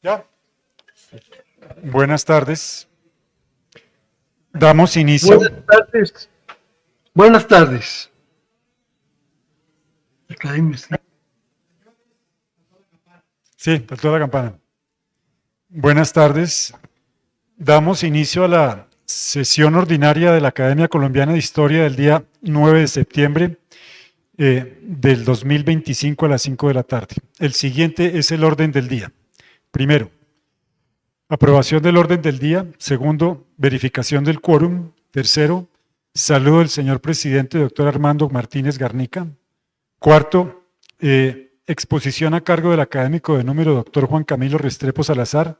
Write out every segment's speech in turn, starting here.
Ya. Buenas tardes. Damos inicio. Buenas tardes. Buenas tardes. Academia, sí. Sí, faltó la campana. Buenas tardes. Damos inicio a la sesión ordinaria de la Academia Colombiana de Historia del día 9 de septiembre del 2025 a las 5 de la tarde. El siguiente es el orden del día. Primero, aprobación del orden del día. Segundo, verificación del quórum. Tercero, saludo del señor presidente, doctor Armando Martínez Garnica. Cuarto, exposición a cargo del académico de número doctor Juan Camilo Restrepo Salazar,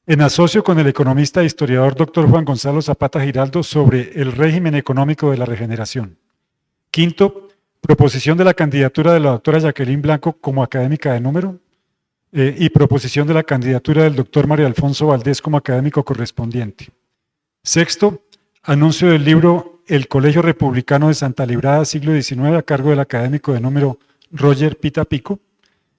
en asocio con el economista e historiador doctor Juan Gonzalo Zapata Giraldo sobre el régimen económico de la regeneración. Quinto, proposición de la candidatura de la doctora Jacqueline Blanco como académica de número y proposición de la candidatura del doctor Mario Alfonso Valdés como académico correspondiente. Sexto, anuncio del libro El Colegio Republicano de Santa Librada, siglo XIX, a cargo del académico de número Roger Pita Pico.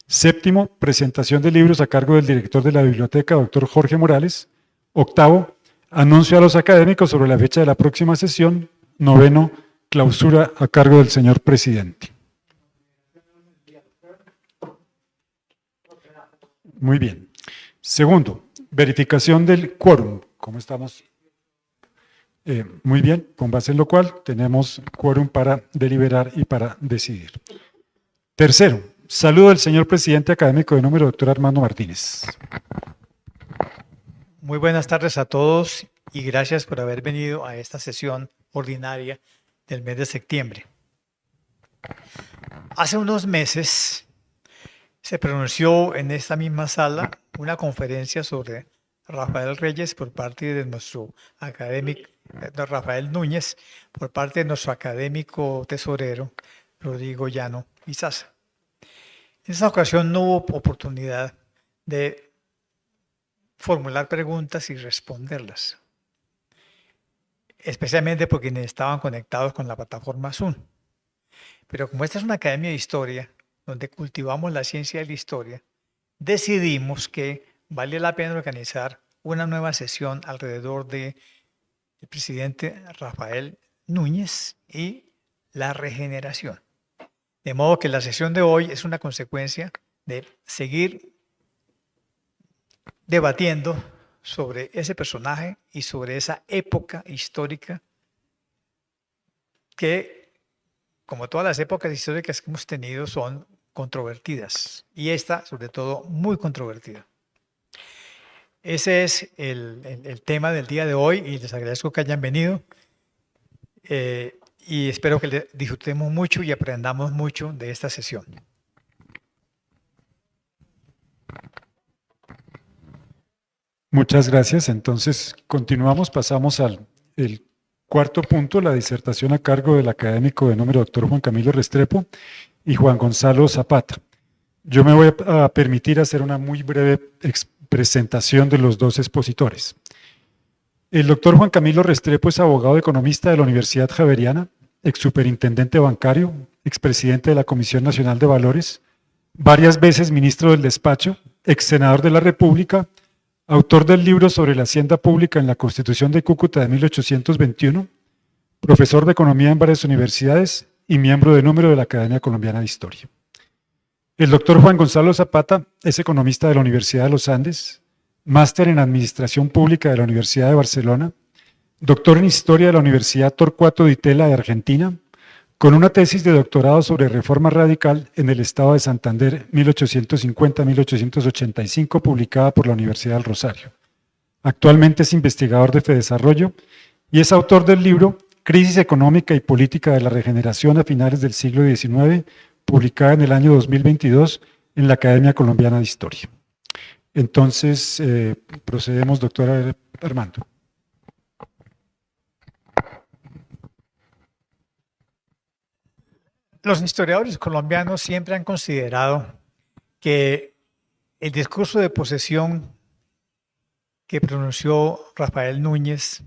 Séptimo, presentación de libros a cargo del director de la biblioteca, doctor Jorge Morales. Octavo, anuncio a los académicos sobre la fecha de la próxima sesión. Noveno, clausura a cargo del señor presidente. Muy bien. Segundo, verificación del quórum. ¿Cómo estamos? Muy bien, con base en lo cual tenemos quórum para deliberar y para decidir. Tercero, saludo del señor presidente académico de número, doctor Armando Martínez. Muy buenas tardes a todos y gracias por haber venido a esta sesión ordinaria del mes de septiembre. Hace unos meses se pronunció en esta misma sala una conferencia sobre Rafael Reyes por parte de nuestro académico, Rafael Núñez, por parte de nuestro académico tesorero, Rodrigo Llano Izaza. En esta ocasión no hubo oportunidad de formular preguntas y responderlas, especialmente porque estaban conectados con la plataforma Zoom. Pero como esta es una academia de historia, donde cultivamos la ciencia de la historia, decidimos que vale la pena organizar una nueva sesión alrededor del presidente Rafael Núñez y la regeneración. De modo que la sesión de hoy es una consecuencia de seguir debatiendo sobre ese personaje y sobre esa época histórica que, como todas las épocas históricas que hemos tenido, son controvertidas. Y esta, sobre todo, muy controvertida. Ese es el tema del día de hoy y les agradezco que hayan venido. Y espero que disfrutemos mucho y aprendamos mucho de esta sesión. Muchas gracias. Entonces, continuamos, pasamos al cuarto punto, la disertación a cargo del académico de número doctor Juan Camilo Restrepo y Juan Gonzalo Zapata. Yo me voy a permitir hacer una muy breve presentación de los dos expositores. El doctor Juan Camilo Restrepo es abogado economista de la Universidad Javeriana, exsuperintendente bancario, expresidente de la Comisión Nacional de Valores, varias veces ministro del Despacho, exsenador de la República, autor del libro sobre la hacienda pública en la Constitución de Cúcuta de 1821, profesor de economía en varias universidades y miembro de número de la Academia Colombiana de Historia. El doctor Juan Gonzalo Zapata es economista de la Universidad de los Andes, máster en Administración Pública de la Universidad de Barcelona, doctor en Historia de la Universidad Torcuato Di Itela de Argentina, con una tesis de doctorado sobre reforma radical en el estado de Santander 1850-1885, publicada por la Universidad del Rosario. Actualmente es investigador de Fedesarrollo y es autor del libro Crisis económica y política de la regeneración a finales del siglo XIX, publicada en el año 2022 en la Academia Colombiana de Historia. Entonces, procedemos, doctora Armando. Los historiadores colombianos siempre han considerado que el discurso de posesión que pronunció Rafael Núñez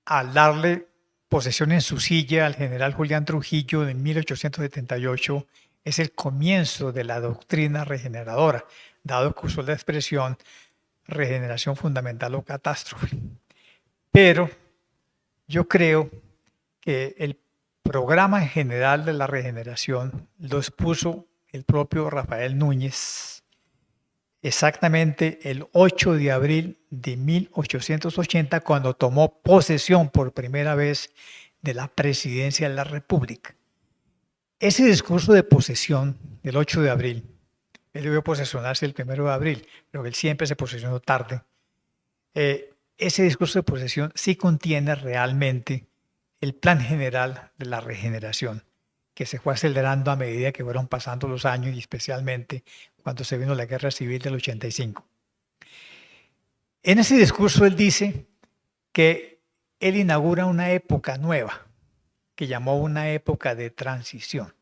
al darle posesión en su silla al general Julián Trujillo en 1878 es el comienzo de la doctrina regeneradora, dado que usó la expresión regeneración fundamental o catástrofe. Pero yo creo que el programa general de la regeneración lo expuso el propio Rafael Núñez exactamente el 8 de abril de 1880, cuando tomó posesión por primera vez de la presidencia de la República. Ese discurso de posesión del 8 de abril, él debió posesionarse el 1 de abril, pero él siempre se posesionó tarde. Ese discurso de posesión sí contiene realmente el plan general de la regeneración, que se fue acelerando a medida que fueron pasando los años y especialmente cuando se vino la Guerra Civil del 85. En ese discurso él dice que él inaugura una época nueva, que llamó una época de transición.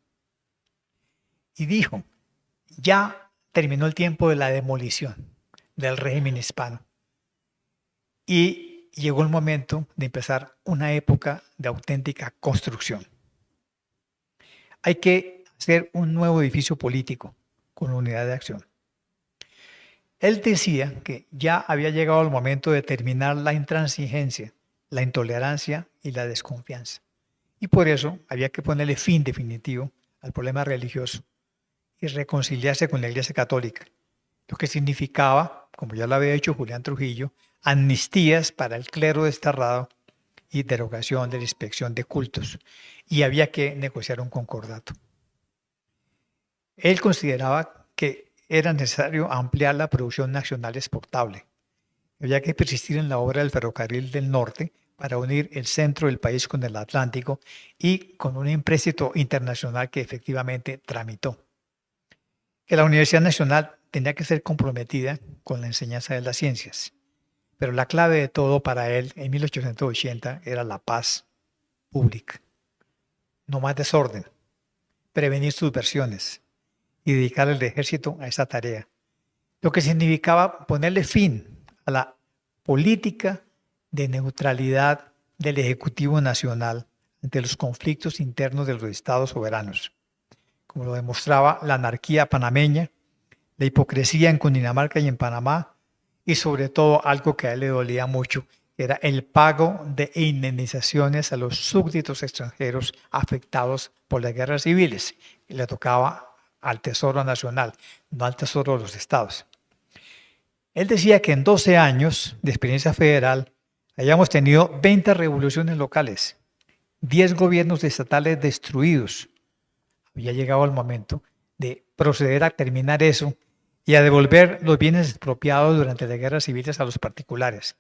Y dijo, ya terminó el tiempo de la demolición del régimen hispano. Y llegó el momento de empezar una época de auténtica construcción. Hay que hacer un nuevo edificio político con unidad de acción. Él decía que ya había llegado el momento de terminar la intransigencia, la intolerancia y la desconfianza. Y por eso había que ponerle fin definitivo al problema religioso y reconciliarse con la Iglesia Católica, lo que significaba, como ya lo había hecho Julián Trujillo, amnistías para el clero desterrado y derogación de la inspección de cultos. Y había que negociar un concordato. Él consideraba que era necesario ampliar la producción nacional exportable. Había que persistir en la obra del ferrocarril del norte para unir el centro del país con el Atlántico y con un empréstito internacional que efectivamente tramitó. Que la Universidad Nacional tenía que ser comprometida con la enseñanza de las ciencias. Pero la clave de todo para él en 1880 era la paz pública. No más desorden, prevenir subversiones y dedicar el ejército a esa tarea. Lo que significaba ponerle fin a la política de neutralidad del Ejecutivo Nacional ante los conflictos internos de los estados soberanos, como lo demostraba la anarquía panameña, la hipocresía en Cundinamarca y en Panamá, y sobre todo algo que a él le dolía mucho, era el pago de indemnizaciones a los súbditos extranjeros afectados por las guerras civiles, y le tocaba al Tesoro Nacional, no al Tesoro de los Estados. Él decía que en 12 años de experiencia federal hayamos tenido 20 revoluciones locales, 10 gobiernos estatales destruidos. Había llegado el momento de proceder a terminar eso y a devolver los bienes expropiados durante las guerras civiles a los particulares.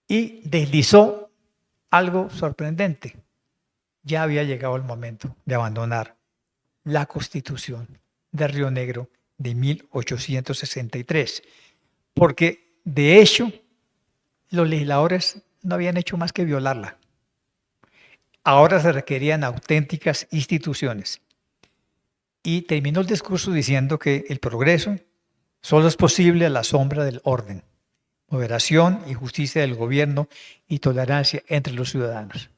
Y deslizó algo sorprendente. Ya había llegado el momento de abandonar la Constitución de Río Negro de 1863, porque de hecho los legisladores no habían hecho más que violarla. Ahora se requerían auténticas instituciones. Y terminó el discurso diciendo que el progreso solo es posible a la sombra del orden, moderación y justicia del gobierno y tolerancia entre los ciudadanos.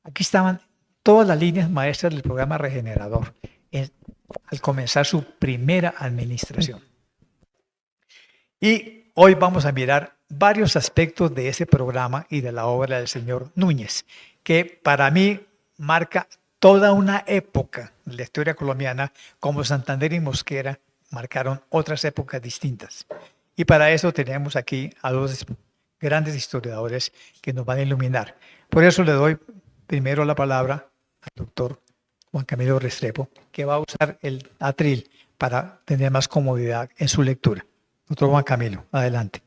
Aquí estaban todas las líneas maestras del programa regenerador al comenzar su primera administración. Y hoy vamos a mirar varios aspectos de ese programa y de la obra del señor Núñez, que para mí marca toda una época de la historia colombiana, como Santander y Mosquera marcaron otras épocas distintas. Y para eso tenemos aquí a dos grandes historiadores que nos van a iluminar. Por eso le doy primero la palabra al doctor Juan Camilo Restrepo, que va a usar el atril para tener más comodidad en su lectura. Doctor Juan Camilo, adelante.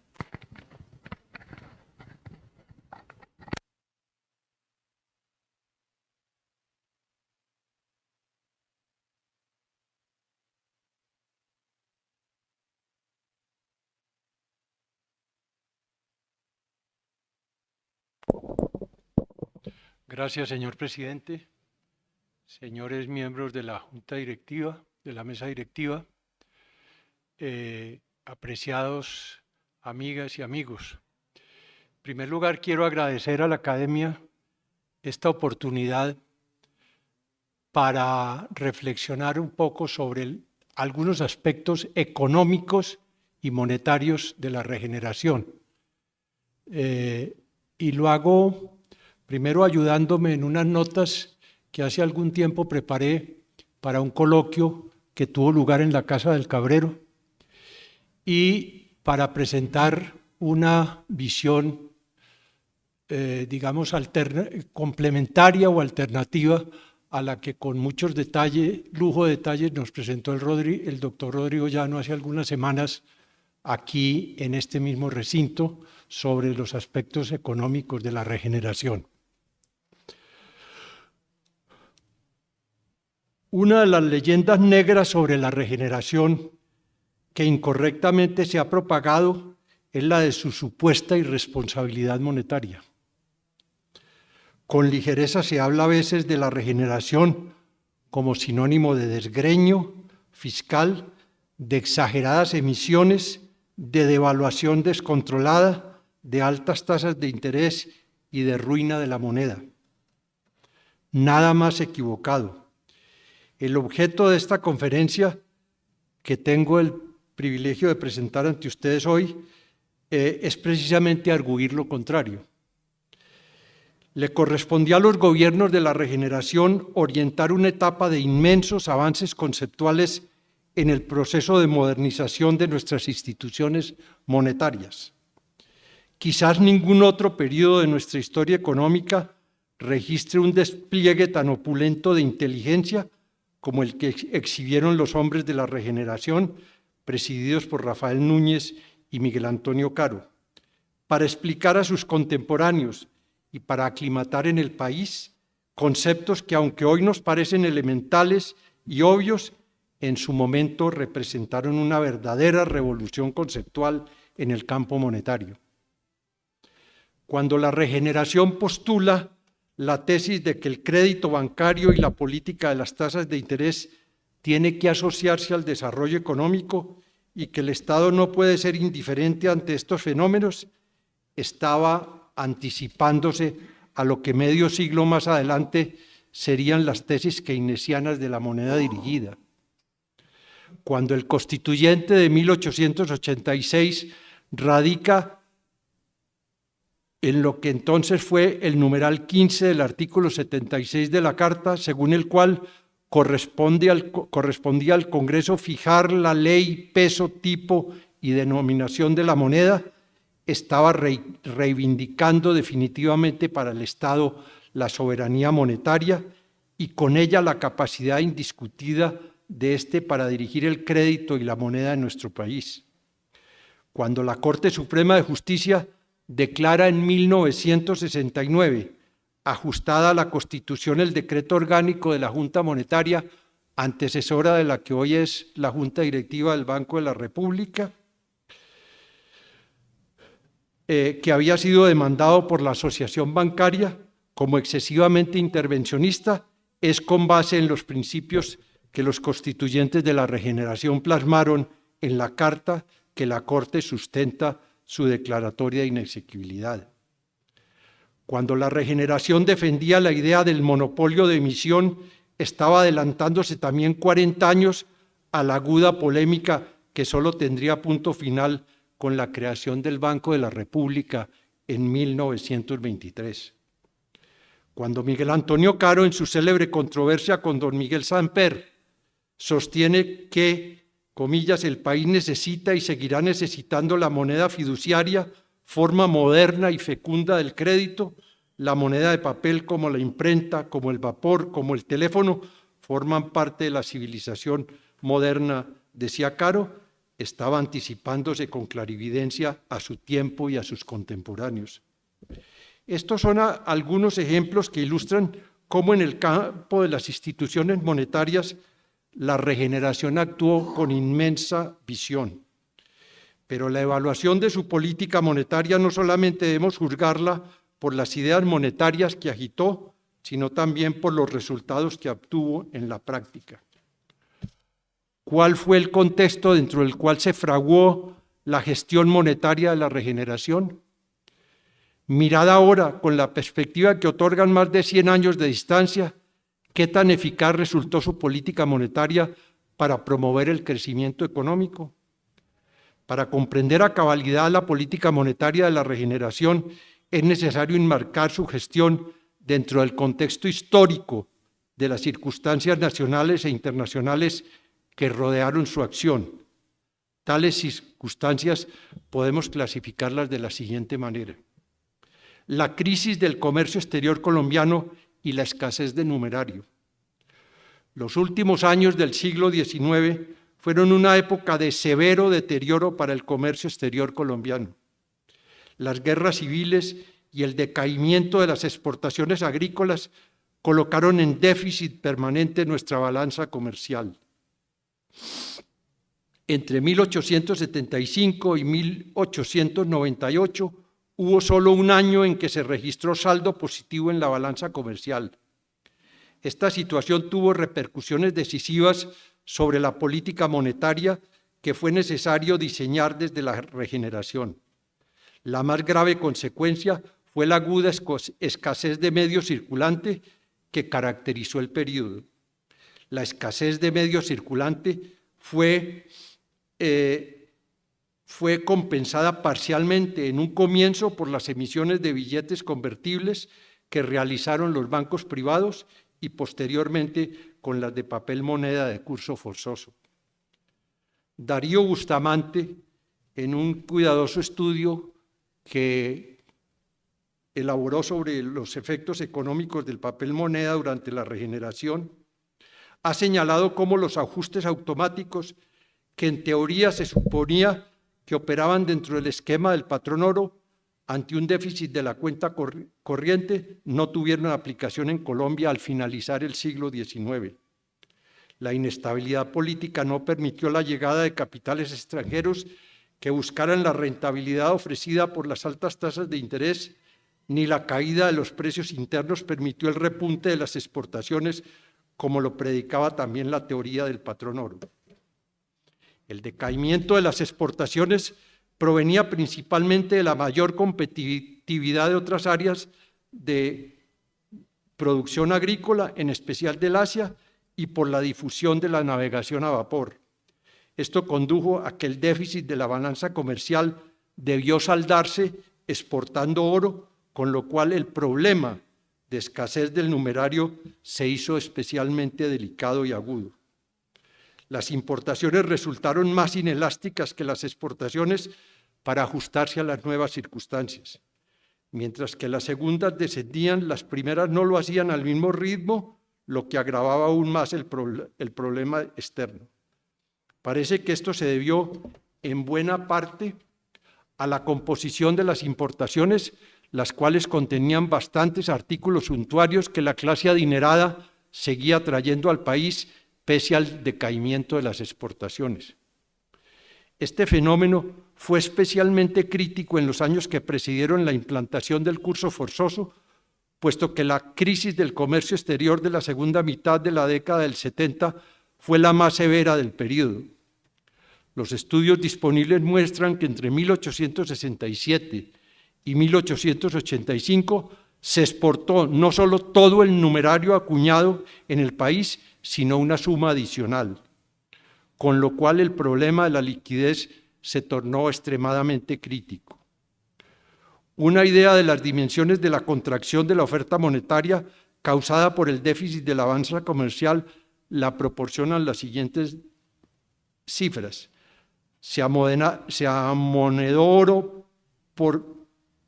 Gracias, señor presidente, señores miembros de la Junta Directiva, de la Mesa Directiva, apreciados amigas y amigos. En primer lugar, quiero agradecer a la Academia esta oportunidad para reflexionar un poco sobre el algunos aspectos económicos y monetarios de la regeneración. Y lo hago primero ayudándome en unas notas que hace algún tiempo preparé para un coloquio que tuvo lugar en la Casa del Cabrero y para presentar una visión, digamos, complementaria o alternativa a la que con muchos detalles, lujo de detalles, nos presentó el doctor Rodrigo Llano hace algunas semanas aquí en este mismo recinto sobre los aspectos económicos de la regeneración. Una de las leyendas negras sobre la regeneración que incorrectamente se ha propagado es la de su supuesta irresponsabilidad monetaria. Con ligereza se habla a veces de la regeneración como sinónimo de desgreño fiscal, de exageradas emisiones, de devaluación descontrolada, de altas tasas de interés y de ruina de la moneda. Nada más equivocado. El objeto de esta conferencia, que tengo el privilegio de presentar ante ustedes hoy, es precisamente arguir lo contrario. Le correspondía a los gobiernos de la regeneración orientar una etapa de inmensos avances conceptuales en el proceso de modernización de nuestras instituciones monetarias. Quizás ningún otro periodo de nuestra historia económica registre un despliegue tan opulento de inteligencia como el que exhibieron los hombres de la regeneración, presididos por Rafael Núñez y Miguel Antonio Caro, para explicar a sus contemporáneos y para aclimatar en el país conceptos que, aunque hoy nos parecen elementales y obvios, en su momento representaron una verdadera revolución conceptual en el campo monetario. Cuando la regeneración postula la tesis de que el crédito bancario y la política de las tasas de interés tiene que asociarse al desarrollo económico y que el Estado no puede ser indiferente ante estos fenómenos, estaba anticipándose a lo que medio siglo más adelante serían las tesis keynesianas de la moneda dirigida. Cuando el Constituyente de 1886 radica en lo que entonces fue el numeral 15 del artículo 76 de la Carta, según el cual correspondía al Congreso fijar la ley, peso, tipo y denominación de la moneda, estaba reivindicando definitivamente para el Estado la soberanía monetaria y con ella la capacidad indiscutida de éste para dirigir el crédito y la moneda en nuestro país. Cuando la Corte Suprema de Justicia declara en 1969, ajustada a la Constitución, el decreto orgánico de la Junta Monetaria, antecesora de la que hoy es la Junta Directiva del Banco de la República, que había sido demandado por la Asociación Bancaria como excesivamente intervencionista, es con base en los principios que los constituyentes de la regeneración plasmaron en la Carta que la Corte sustenta su declaratoria de inexequibilidad. Cuando la regeneración defendía la idea del monopolio de emisión, estaba adelantándose también 40 años a la aguda polémica que solo tendría punto final con la creación del Banco de la República en 1923. Cuando Miguel Antonio Caro, en su célebre controversia con don Miguel Samper, sostiene que, comillas, el país necesita y seguirá necesitando la moneda fiduciaria, forma moderna y fecunda del crédito, la moneda de papel como la imprenta, como el vapor, como el teléfono, forman parte de la civilización moderna, decía Caro, estaba anticipándose con clarividencia a su tiempo y a sus contemporáneos. Estos son algunos ejemplos que ilustran cómo en el campo de las instituciones monetarias la regeneración actuó con inmensa visión. Pero la evaluación de su política monetaria no solamente debemos juzgarla por las ideas monetarias que agitó, sino también por los resultados que obtuvo en la práctica. ¿Cuál fue el contexto dentro del cual se fraguó la gestión monetaria de la regeneración? Mirada ahora con la perspectiva que otorgan más de 100 años de distancia, ¿qué tan eficaz resultó su política monetaria para promover el crecimiento económico. Para comprender a cabalidad la política monetaria de la regeneración, es necesario enmarcar su gestión dentro del contexto histórico de las circunstancias nacionales e internacionales que rodearon su acción. Tales circunstancias podemos clasificarlas de la siguiente manera: la crisis del comercio exterior colombiano y la escasez de numerario. Los últimos años del siglo XIX fueron una época de severo deterioro para el comercio exterior colombiano. Las guerras civiles y el decaimiento de las exportaciones agrícolas colocaron en déficit permanente nuestra balanza comercial. Entre 1875 y 1898 hubo solo un año en que se registró saldo positivo en la balanza comercial. Esta situación tuvo repercusiones decisivas sobre la política monetaria que fue necesario diseñar desde la regeneración. La más grave consecuencia fue la aguda escasez de medio circulante que caracterizó el periodo. La escasez de medio circulante fue compensada parcialmente en un comienzo por las emisiones de billetes convertibles que realizaron los bancos privados y posteriormente con las de papel moneda de curso forzoso. Darío Bustamante, en un cuidadoso estudio que elaboró sobre los efectos económicos del papel moneda durante la regeneración, ha señalado cómo los ajustes automáticos, que en teoría se suponía que operaban dentro del esquema del patrón oro, ante un déficit de la cuenta corriente, no tuvieron aplicación en Colombia al finalizar el siglo XIX. La inestabilidad política no permitió la llegada de capitales extranjeros que buscaran la rentabilidad ofrecida por las altas tasas de interés, ni la caída de los precios internos permitió el repunte de las exportaciones, como lo predicaba también la teoría del patrón oro. El decaimiento de las exportaciones provenía principalmente de la mayor competitividad de otras áreas de producción agrícola, en especial del Asia, y por la difusión de la navegación a vapor. Esto condujo a que el déficit de la balanza comercial debió saldarse exportando oro, con lo cual el problema de escasez del numerario se hizo especialmente delicado y agudo. Las importaciones resultaron más inelásticas que las exportaciones para ajustarse a las nuevas circunstancias. Mientras que las segundas descendían, las primeras no lo hacían al mismo ritmo, lo que agravaba aún más el problema externo. Parece que esto se debió en buena parte a la composición de las importaciones, las cuales contenían bastantes artículos suntuarios que la clase adinerada seguía trayendo al país pese al decaimiento de las exportaciones. Este fenómeno fue especialmente crítico en los años que precedieron la implantación del curso forzoso, puesto que la crisis del comercio exterior de la segunda mitad de la década del 70 fue la más severa del periodo. Los estudios disponibles muestran que entre 1867 y 1885 se exportó no solo todo el numerario acuñado en el país, sino una suma adicional, con lo cual el problema de la liquidez se tornó extremadamente crítico. Una idea de las dimensiones de la contracción de la oferta monetaria causada por el déficit de la balanza comercial la proporcionan las siguientes cifras. Se amonedó oro por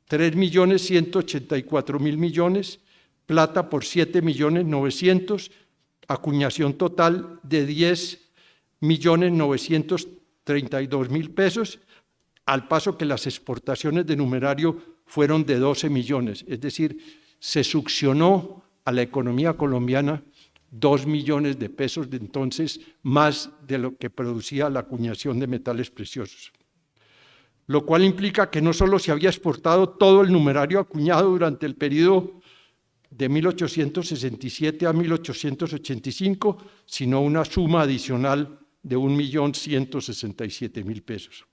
3.184.000 millones, plata por 7.900.000, acuñación total de 10.932.000 pesos, al paso que las exportaciones de numerario fueron de 12 millones, es decir, se succionó a la economía colombiana 2 millones de pesos de entonces, más de lo que producía la acuñación de metales preciosos. Lo cual implica que no solo se había exportado todo el numerario acuñado durante el periodo de 1867 a 1885, sino una suma adicional de 1.167.000 pesos.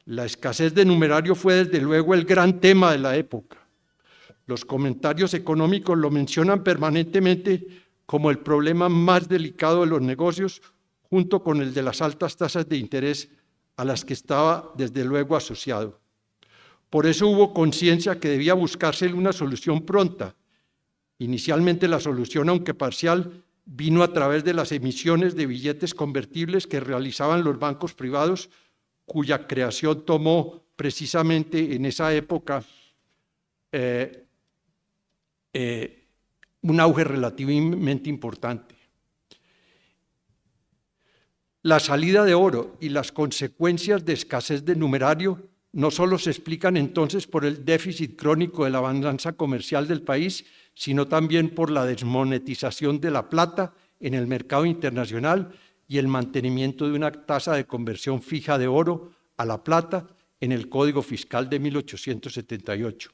La escasez de numerario fue desde luego el gran tema de la época. Los comentarios económicos lo mencionan permanentemente como el problema más delicado de los negocios, junto con el de las altas tasas de interés a las que estaba desde luego asociado. Por eso hubo conciencia que debía buscarse una solución pronta. Inicialmente la solución, aunque parcial, vino a través de las emisiones de billetes convertibles que realizaban los bancos privados, cuya creación tomó precisamente en esa época un auge relativamente importante. La salida de oro y las consecuencias de escasez de numerario no solo se explican entonces por el déficit crónico de la balanza comercial del país, sino también por la desmonetización de la plata en el mercado internacional y el mantenimiento de una tasa de conversión fija de oro a la plata en el Código Fiscal de 1878.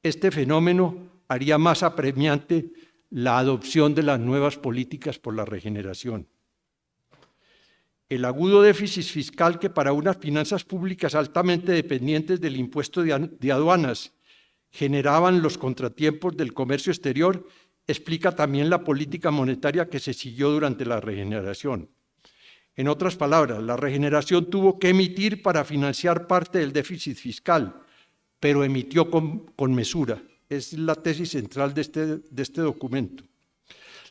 Este fenómeno haría más apremiante la adopción de las nuevas políticas por la regeneración. El agudo déficit fiscal que para unas finanzas públicas altamente dependientes del impuesto de aduanas generaban los contratiempos del comercio exterior explica también la política monetaria que se siguió durante la regeneración. En otras palabras, la regeneración tuvo que emitir para financiar parte del déficit fiscal, pero emitió con mesura. Es la tesis central de este documento.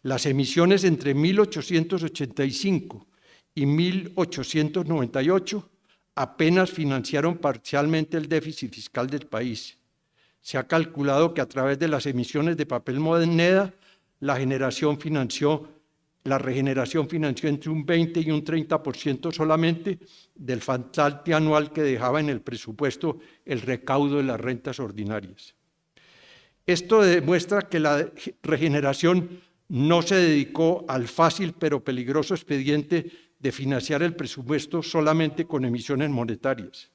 Las emisiones entre 1885 y 1898 apenas financiaron parcialmente el déficit fiscal del país. Se ha calculado que a través de las emisiones de papel moneda, la regeneración financió entre un 20 y un 30% solamente del faltante anual que dejaba en el presupuesto el recaudo de las rentas ordinarias. Esto demuestra que la regeneración no se dedicó al fácil pero peligroso expediente de financiar el presupuesto solamente con emisiones monetarias.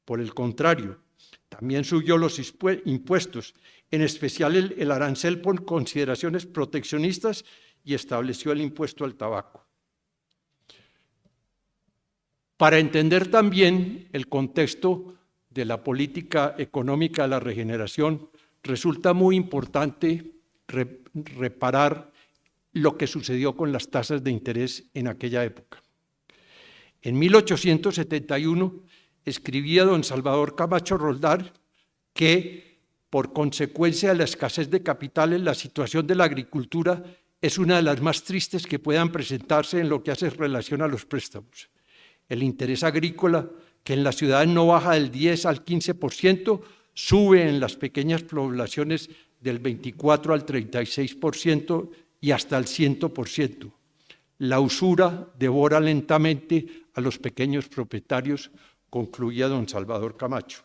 Por el contrario, también subió los impuestos, en especial el arancel por consideraciones proteccionistas, y estableció el impuesto al tabaco. Para entender también el contexto de la política económica de la regeneración, resulta muy importante reparar lo que sucedió con las tasas de interés en aquella época. En 1871 escribía don Salvador Camacho Roldán que, por consecuencia de la escasez de capitales, la situación de la agricultura es una de las más tristes que puedan presentarse en lo que hace relación a los préstamos. El interés agrícola, que en las ciudades no baja del 10 al 15%, sube en las pequeñas poblaciones del 24 al 36% y hasta el 100%. La usura devora lentamente a los pequeños propietarios, concluía don Salvador Camacho.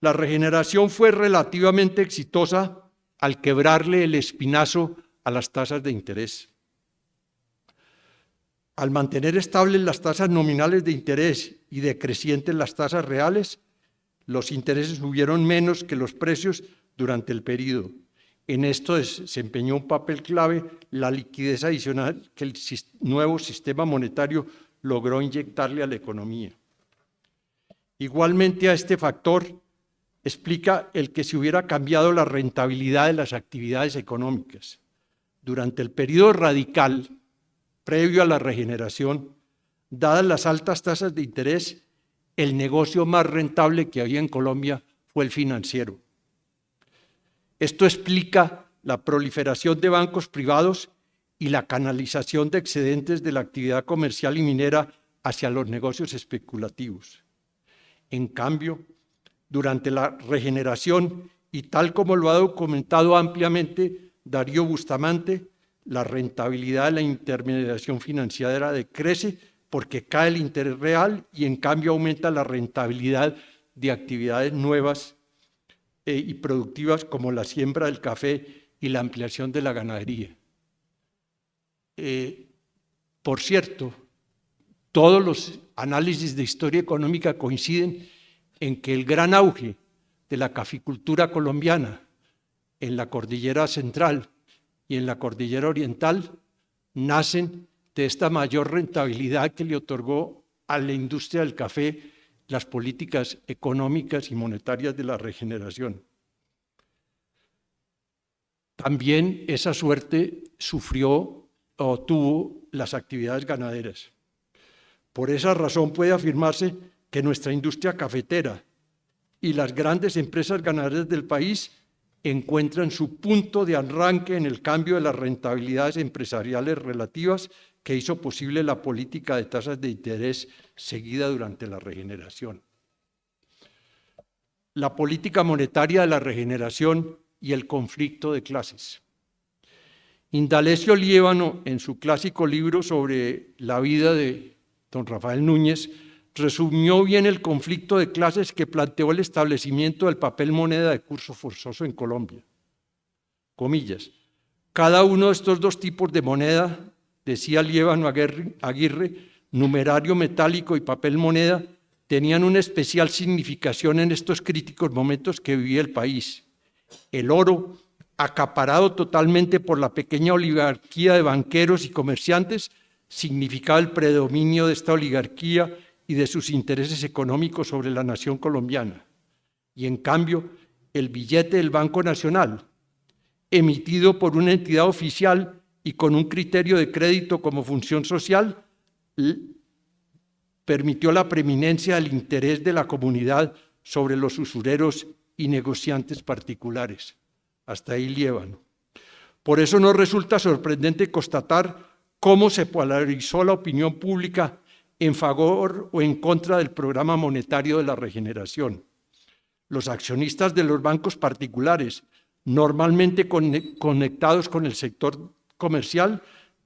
La regeneración fue relativamente exitosa al quebrarle el espinazo a las tasas de interés. Al mantener estables las tasas nominales de interés y decrecientes las tasas reales, los intereses subieron menos que los precios durante el periodo. En esto desempeñó un papel clave la liquidez adicional que el nuevo sistema monetario logró inyectarle a la economía. Igualmente a este factor explica el que se hubiera cambiado la rentabilidad de las actividades económicas. Durante el periodo radical, previo a la regeneración, dadas las altas tasas de interés, el negocio más rentable que había en Colombia fue el financiero. Esto explica la proliferación de bancos privados y la canalización de excedentes de la actividad comercial y minera hacia los negocios especulativos. En cambio, durante la regeneración, y tal como lo ha documentado ampliamente Darío Bustamante, la rentabilidad de la intermediación financiera decrece porque cae el interés real y en cambio aumenta la rentabilidad de actividades nuevas y productivas como la siembra del café y la ampliación de la ganadería. Por cierto, todos los análisis de historia económica coinciden en que el gran auge de la caficultura colombiana en la cordillera central y en la cordillera oriental nacen de esta mayor rentabilidad que le otorgó a la industria del café las políticas económicas y monetarias de la regeneración. también esa suerte sufrió o tuvo las actividades ganaderas. Por esa razón puede afirmarse que nuestra industria cafetera y las grandes empresas ganaderas del país encuentran su punto de arranque en el cambio de las rentabilidades empresariales relativas que hizo posible la política de tasas de interés seguida durante la regeneración. La política monetaria de la regeneración y el conflicto de clases. Indalecio Liévano, en su clásico libro sobre la vida de don Rafael Núñez, resumió bien el conflicto de clases que planteó el establecimiento del papel moneda de curso forzoso en Colombia. Comillas, cada uno de estos dos tipos de moneda, decía Liévano Aguirre, numerario metálico y papel moneda, tenían una especial significación en estos críticos momentos que vivía el país. El oro, acaparado totalmente por la pequeña oligarquía de banqueros y comerciantes, significaba el predominio de esta oligarquía y de sus intereses económicos sobre la nación colombiana. Y en cambio, el billete del Banco Nacional, emitido por una entidad oficial y con un criterio de crédito como función social, permitió la preeminencia del interés de la comunidad sobre los usureros y negociantes particulares. Hasta ahí Liévano. Por eso no resulta sorprendente constatar cómo se polarizó la opinión pública en favor o en contra del programa monetario de la regeneración. Los accionistas de los bancos particulares, normalmente conectados con el sector comercial,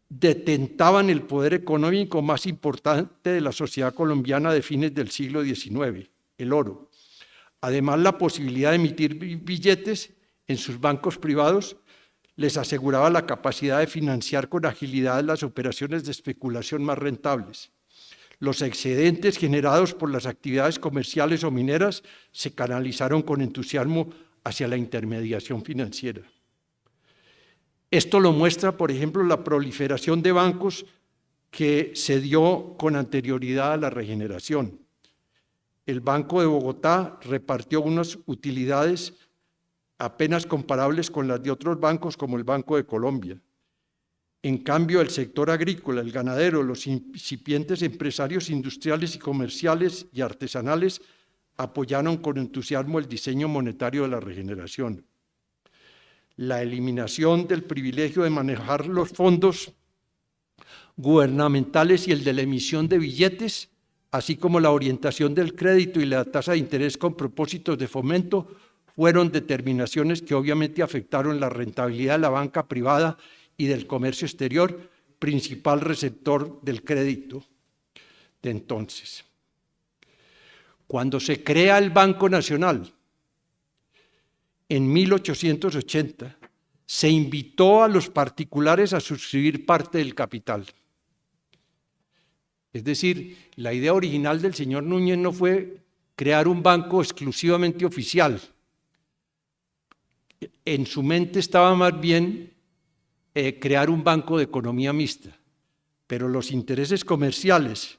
detentaban el poder económico más importante de la sociedad colombiana de fines del siglo XIX, el oro. Además, la posibilidad de emitir billetes en sus bancos privados les aseguraba la capacidad de financiar con agilidad las operaciones de especulación más rentables. Los excedentes generados por las actividades comerciales o mineras se canalizaron con entusiasmo hacia la intermediación financiera. Esto lo muestra, por ejemplo, la proliferación de bancos que se dio con anterioridad a la regeneración. El Banco de Bogotá repartió unas utilidades apenas comparables con las de otros bancos como el Banco de Colombia. En cambio, el sector agrícola, el ganadero, los incipientes empresarios industriales y comerciales y artesanales apoyaron con entusiasmo el diseño monetario de la regeneración. La eliminación del privilegio de manejar los fondos gubernamentales y el de la emisión de billetes, así como la orientación del crédito y la tasa de interés con propósitos de fomento, fueron determinaciones que obviamente afectaron la rentabilidad de la banca privada y del comercio exterior, principal receptor del crédito de entonces. Cuando se crea el Banco Nacional, en 1880, se invitó a los particulares a suscribir parte del capital. Es decir, la idea original del señor Núñez no fue crear un banco exclusivamente oficial. En su mente estaba más bien crear un banco de economía mixta, pero los intereses comerciales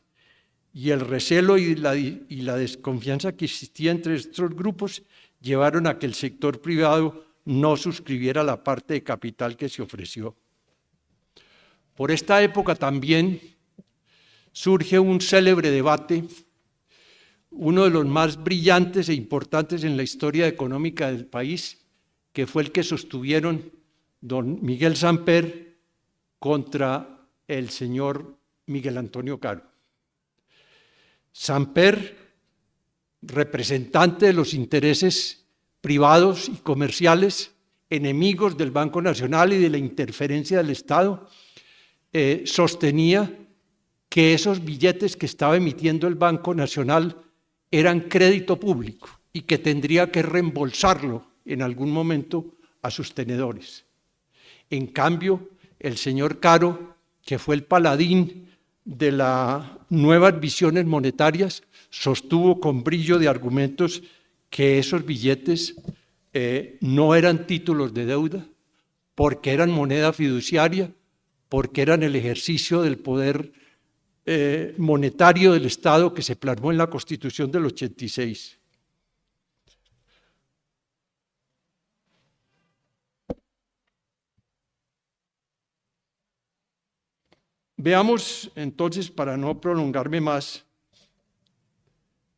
y el recelo y la desconfianza que existía entre estos grupos llevaron a que el sector privado no suscribiera la parte de capital que se ofreció. Por esta época también surge un célebre debate, uno de los más brillantes e importantes en la historia económica del país, que fue el que sostuvieron don Miguel Samper contra el señor Miguel Antonio Caro. Samper, representante de los intereses privados y comerciales, enemigos del Banco Nacional y de la interferencia del Estado, sostenía que esos billetes que estaba emitiendo el Banco Nacional eran crédito público y que tendría que reembolsarlo en algún momento a sus tenedores. En cambio, el señor Caro, que fue el paladín de las nuevas visiones monetarias, sostuvo con brillo de argumentos que esos billetes no eran títulos de deuda, porque eran moneda fiduciaria, porque eran el ejercicio del poder monetario del Estado que se plasmó en la Constitución del 86. Veamos entonces, para no prolongarme más,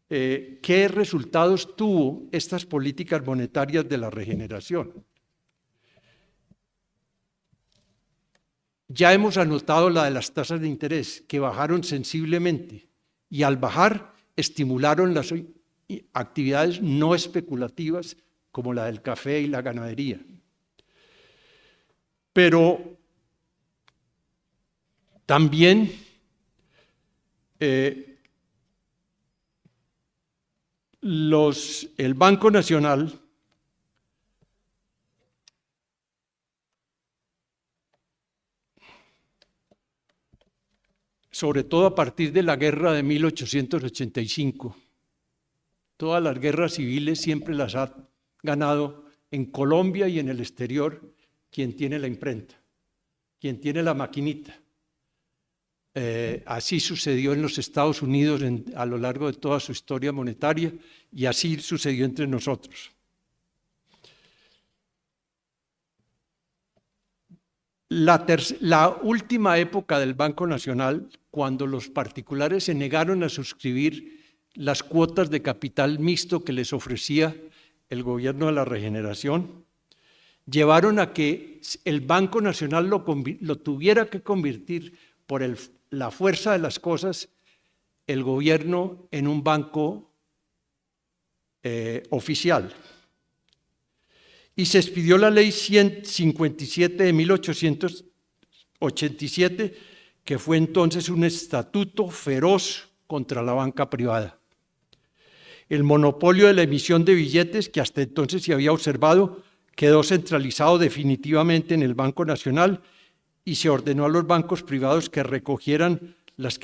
qué resultados tuvo estas políticas monetarias de la regeneración. Ya hemos anotado la de las tasas de interés, que bajaron sensiblemente y al bajar estimularon las actividades no especulativas como la del café y la ganadería. Pero también el Banco Nacional sobre todo a partir de la guerra de 1885, todas las guerras civiles siempre las ha ganado en Colombia y en el exterior quien tiene la imprenta, quien tiene la maquinita. Así sucedió en los Estados Unidos a lo largo de toda su historia monetaria y así sucedió entre nosotros. La última época del Banco Nacional, cuando los particulares se negaron a suscribir las cuotas de capital mixto que les ofrecía el gobierno de la regeneración, llevaron a que el Banco Nacional lo tuviera que convertir por la fuerza de las cosas, el gobierno, en un banco oficial. Y se expidió la ley 157 de 1887, que fue entonces un estatuto feroz contra la banca privada. El monopolio de la emisión de billetes, que hasta entonces se había observado, quedó centralizado definitivamente en el Banco Nacional y se ordenó a los bancos privados que recogieran las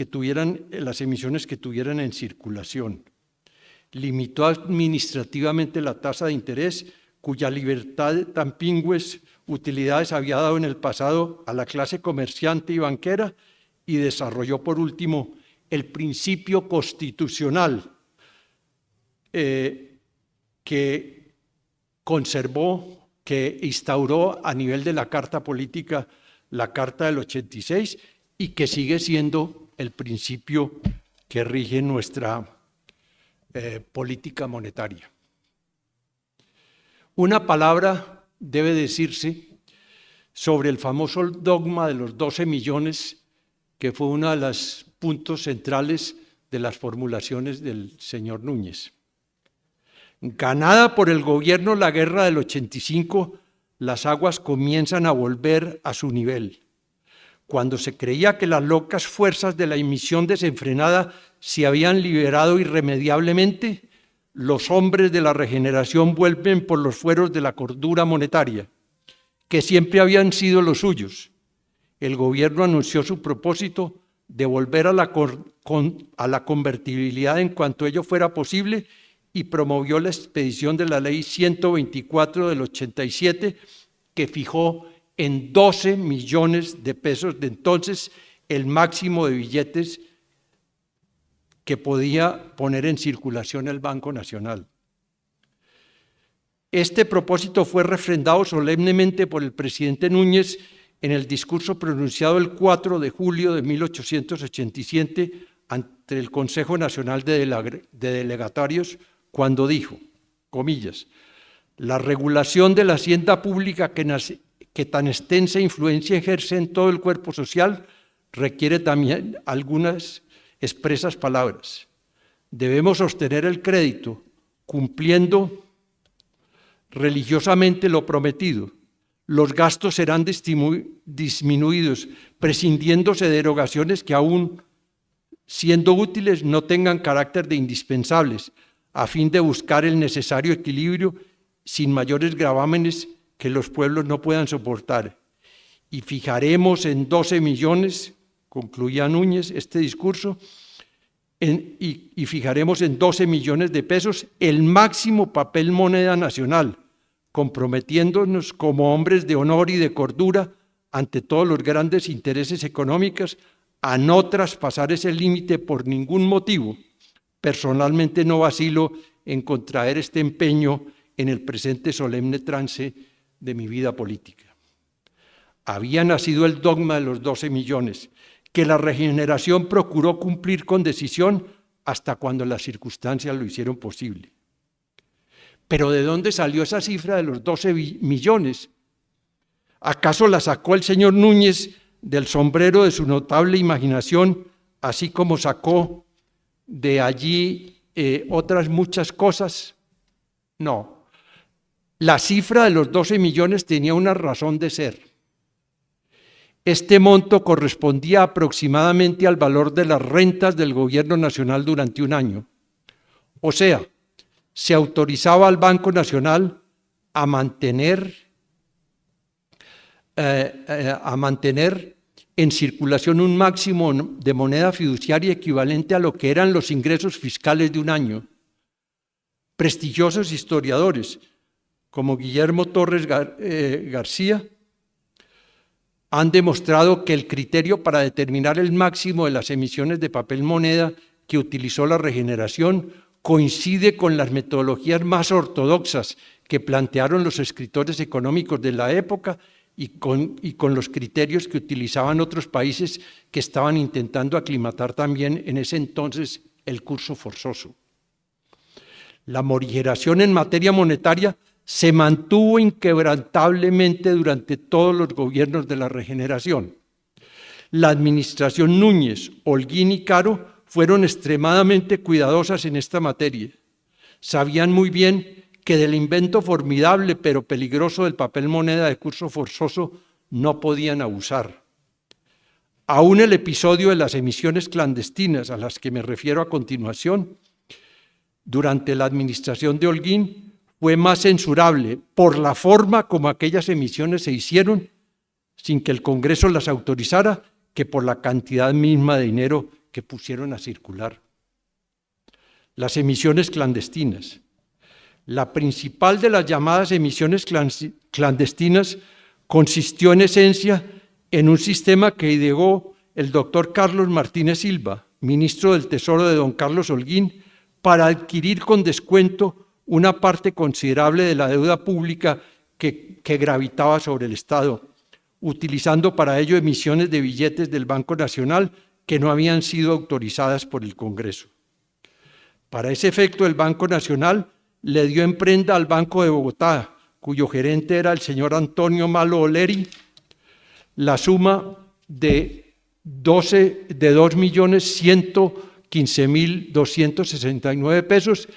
emisiones que tuvieran en circulación. Limitó administrativamente la tasa de interés, cuya libertad tan pingües utilidades había dado en el pasado a la clase comerciante y banquera, y desarrolló por último el principio constitucional que conservó, que instauró a nivel de la Carta Política, la Carta del 86, y que sigue siendo el principio que rige nuestra política monetaria. Una palabra debe decirse sobre el famoso dogma de los 12 millones, que fue uno de los puntos centrales de las formulaciones del señor Núñez. Ganada por el gobierno la guerra del 85, las aguas comienzan a volver a su nivel. Cuando se creía que las locas fuerzas de la emisión desenfrenada se habían liberado irremediablemente, los hombres de la regeneración vuelven por los fueros de la cordura monetaria, que siempre habían sido los suyos. El gobierno anunció su propósito de volver a la convertibilidad en cuanto ello fuera posible y promovió la expedición de la Ley 124 del 87, que fijó en 12 millones de pesos de entonces el máximo de billetes que podía poner en circulación el Banco Nacional. Este propósito fue refrendado solemnemente por el presidente Núñez en el discurso pronunciado el 4 de julio de 1887 ante el Consejo Nacional de Delegatarios, cuando dijo, comillas, la regulación de la hacienda pública que tan extensa influencia ejerce en todo el cuerpo social requiere también algunas expresas palabras. Debemos sostener el crédito cumpliendo religiosamente lo prometido. Los gastos serán disminuidos, prescindiéndose de erogaciones que aún siendo útiles no tengan carácter de indispensables, a fin de buscar el necesario equilibrio sin mayores gravámenes que los pueblos no puedan soportar. Y fijaremos en 12 millones, concluía Núñez este discurso, y fijaremos en 12 millones de pesos el máximo papel moneda nacional, comprometiéndonos como hombres de honor y de cordura ante todos los grandes intereses económicos a no traspasar ese límite por ningún motivo. Personalmente no vacilo en contraer este empeño en el presente solemne trance de mi vida política. Había nacido el dogma de los 12 millones, que la regeneración procuró cumplir con decisión hasta cuando las circunstancias lo hicieron posible. Pero ¿de dónde salió esa cifra de los 12 millones? ¿Acaso la sacó el señor Núñez del sombrero de su notable imaginación, así como sacó de allí otras muchas cosas? No. La cifra de los 12 millones tenía una razón de ser. Este monto correspondía aproximadamente al valor de las rentas del gobierno nacional durante un año. O sea, se autorizaba al Banco Nacional a mantener en circulación un máximo de moneda fiduciaria equivalente a lo que eran los ingresos fiscales de un año. Prestigiosos historiadores como Guillermo Torres García han demostrado que el criterio para determinar el máximo de las emisiones de papel moneda que utilizó la regeneración coincide con las metodologías más ortodoxas que plantearon los escritores económicos de la época y con los criterios que utilizaban otros países que estaban intentando aclimatar también en ese entonces el curso forzoso. La morigeración en materia monetaria se mantuvo inquebrantablemente durante todos los gobiernos de la regeneración. La administración Núñez, Holguín y Caro fueron extremadamente cuidadosas en esta materia. Sabían muy bien que del invento formidable pero peligroso del papel moneda de curso forzoso no podían abusar. Aún el episodio de las emisiones clandestinas, a las que me refiero a continuación, durante la administración de Holguín, fue más censurable por la forma como aquellas emisiones se hicieron sin que el Congreso las autorizara que por la cantidad misma de dinero que pusieron a circular. Las emisiones clandestinas. La principal de las llamadas emisiones clandestinas consistió en esencia en un sistema que ideó el doctor Carlos Martínez Silva, ministro del Tesoro de don Carlos Holguín, para adquirir con descuento una parte considerable de la deuda pública que gravitaba sobre el Estado, utilizando para ello emisiones de billetes del Banco Nacional que no habían sido autorizadas por el Congreso. Para ese efecto, el Banco Nacional le dio en prenda al Banco de Bogotá, cuyo gerente era el señor Antonio Malo Oleri, la suma de 2.115.269 pesos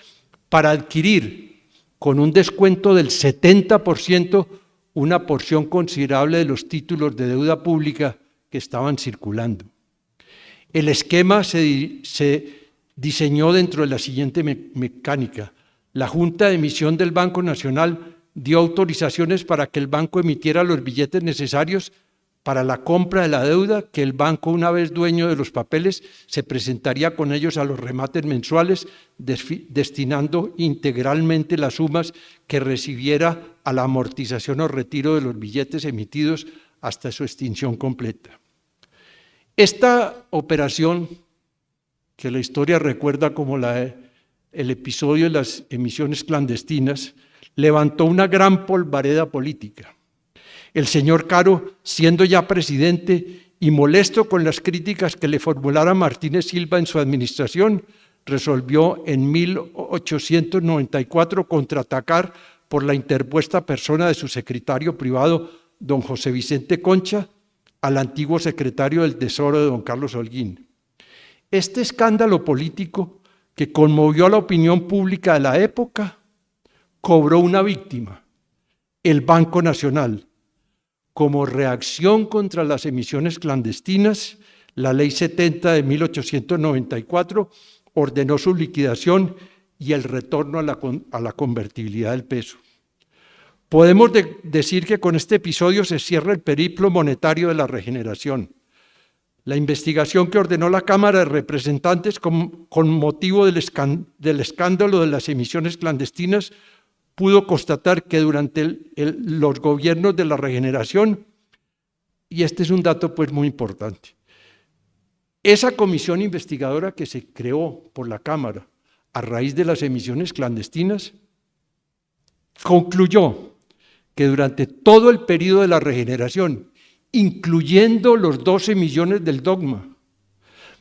para adquirir con un descuento del 70% una porción considerable de los títulos de deuda pública que estaban circulando. El esquema se diseñó dentro de la siguiente mecánica. La Junta de Emisión del Banco Nacional dio autorizaciones para que el banco emitiera los billetes necesarios para la compra de la deuda, que el banco, una vez dueño de los papeles, se presentaría con ellos a los remates mensuales, destinando integralmente las sumas que recibiera a la amortización o retiro de los billetes emitidos hasta su extinción completa. Esta operación, que la historia recuerda como el episodio de las emisiones clandestinas, levantó una gran polvareda política. El señor Caro, siendo ya presidente y molesto con las críticas que le formulara Martínez Silva en su administración, resolvió en 1894 contraatacar por la interpuesta persona de su secretario privado, don José Vicente Concha, al antiguo secretario del Tesoro de don Carlos Holguín. Este escándalo político, que conmovió a la opinión pública de la época, cobró una víctima, el Banco Nacional. Como reacción contra las emisiones clandestinas, la Ley 70 de 1894 ordenó su liquidación y el retorno a la convertibilidad del peso. Podemos decir que con este episodio se cierra el periplo monetario de la regeneración. La investigación que ordenó la Cámara de Representantes con motivo del escándalo de las emisiones clandestinas pudo constatar que durante los gobiernos de la regeneración, y este es un dato pues muy importante, esa comisión investigadora que se creó por la Cámara a raíz de las emisiones clandestinas, concluyó que durante todo el periodo de la regeneración incluyendo los 12 millones del dogma,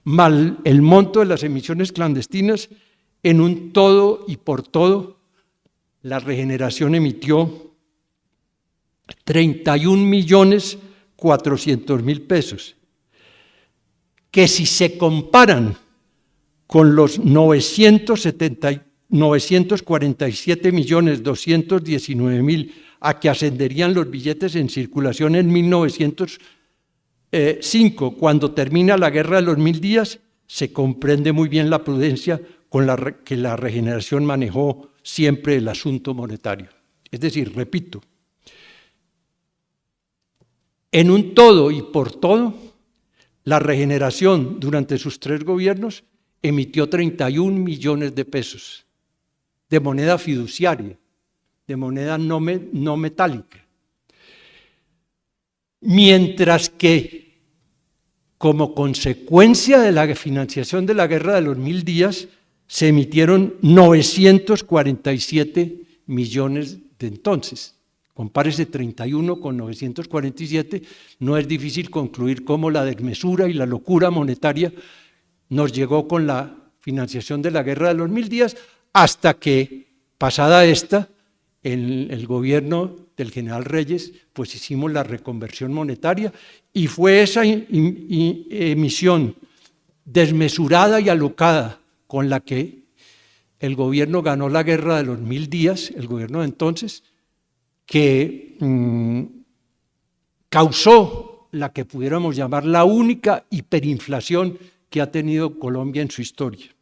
más el monto de las emisiones clandestinas, en un todo y por todo, la Regeneración emitió 31.400.000 pesos, que si se comparan con los 947.219.000 a que ascenderían los billetes en circulación en 1905, cuando termina la Guerra de los 1000 días, se comprende muy bien la prudencia con la que la Regeneración manejó siempre el asunto monetario. Es decir, repito, en un todo y por todo, la Regeneración durante sus 3 gobiernos emitió 31 millones de pesos de moneda fiduciaria, de moneda no metálica. Mientras que, como consecuencia de la financiación de la Guerra de los 1000 días, se emitieron 947 millones de entonces. Compárese 31 con 947, no es difícil concluir cómo la desmesura y la locura monetaria nos llegó con la financiación de la Guerra de los 1000 días, hasta que, pasada esta, en el gobierno del general Reyes, pues hicimos la reconversión monetaria, y fue esa emisión desmesurada y alocada con la que el gobierno ganó la Guerra de los 1000 días, el gobierno de entonces, que causó la que pudiéramos llamar la única hiperinflación que ha tenido Colombia en su historia.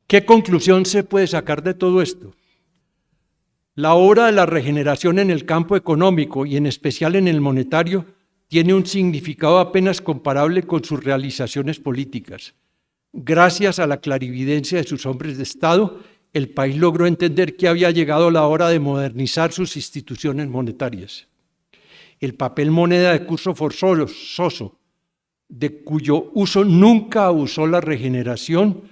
¿Qué conclusión se puede sacar de todo esto? La obra de la regeneración en el campo económico y en especial en el monetario tiene un significado apenas comparable con sus realizaciones políticas. Gracias a la clarividencia de sus hombres de Estado, el país logró entender que había llegado la hora de modernizar sus instituciones monetarias. El papel moneda de curso forzoso, de cuyo uso nunca abusó la regeneración,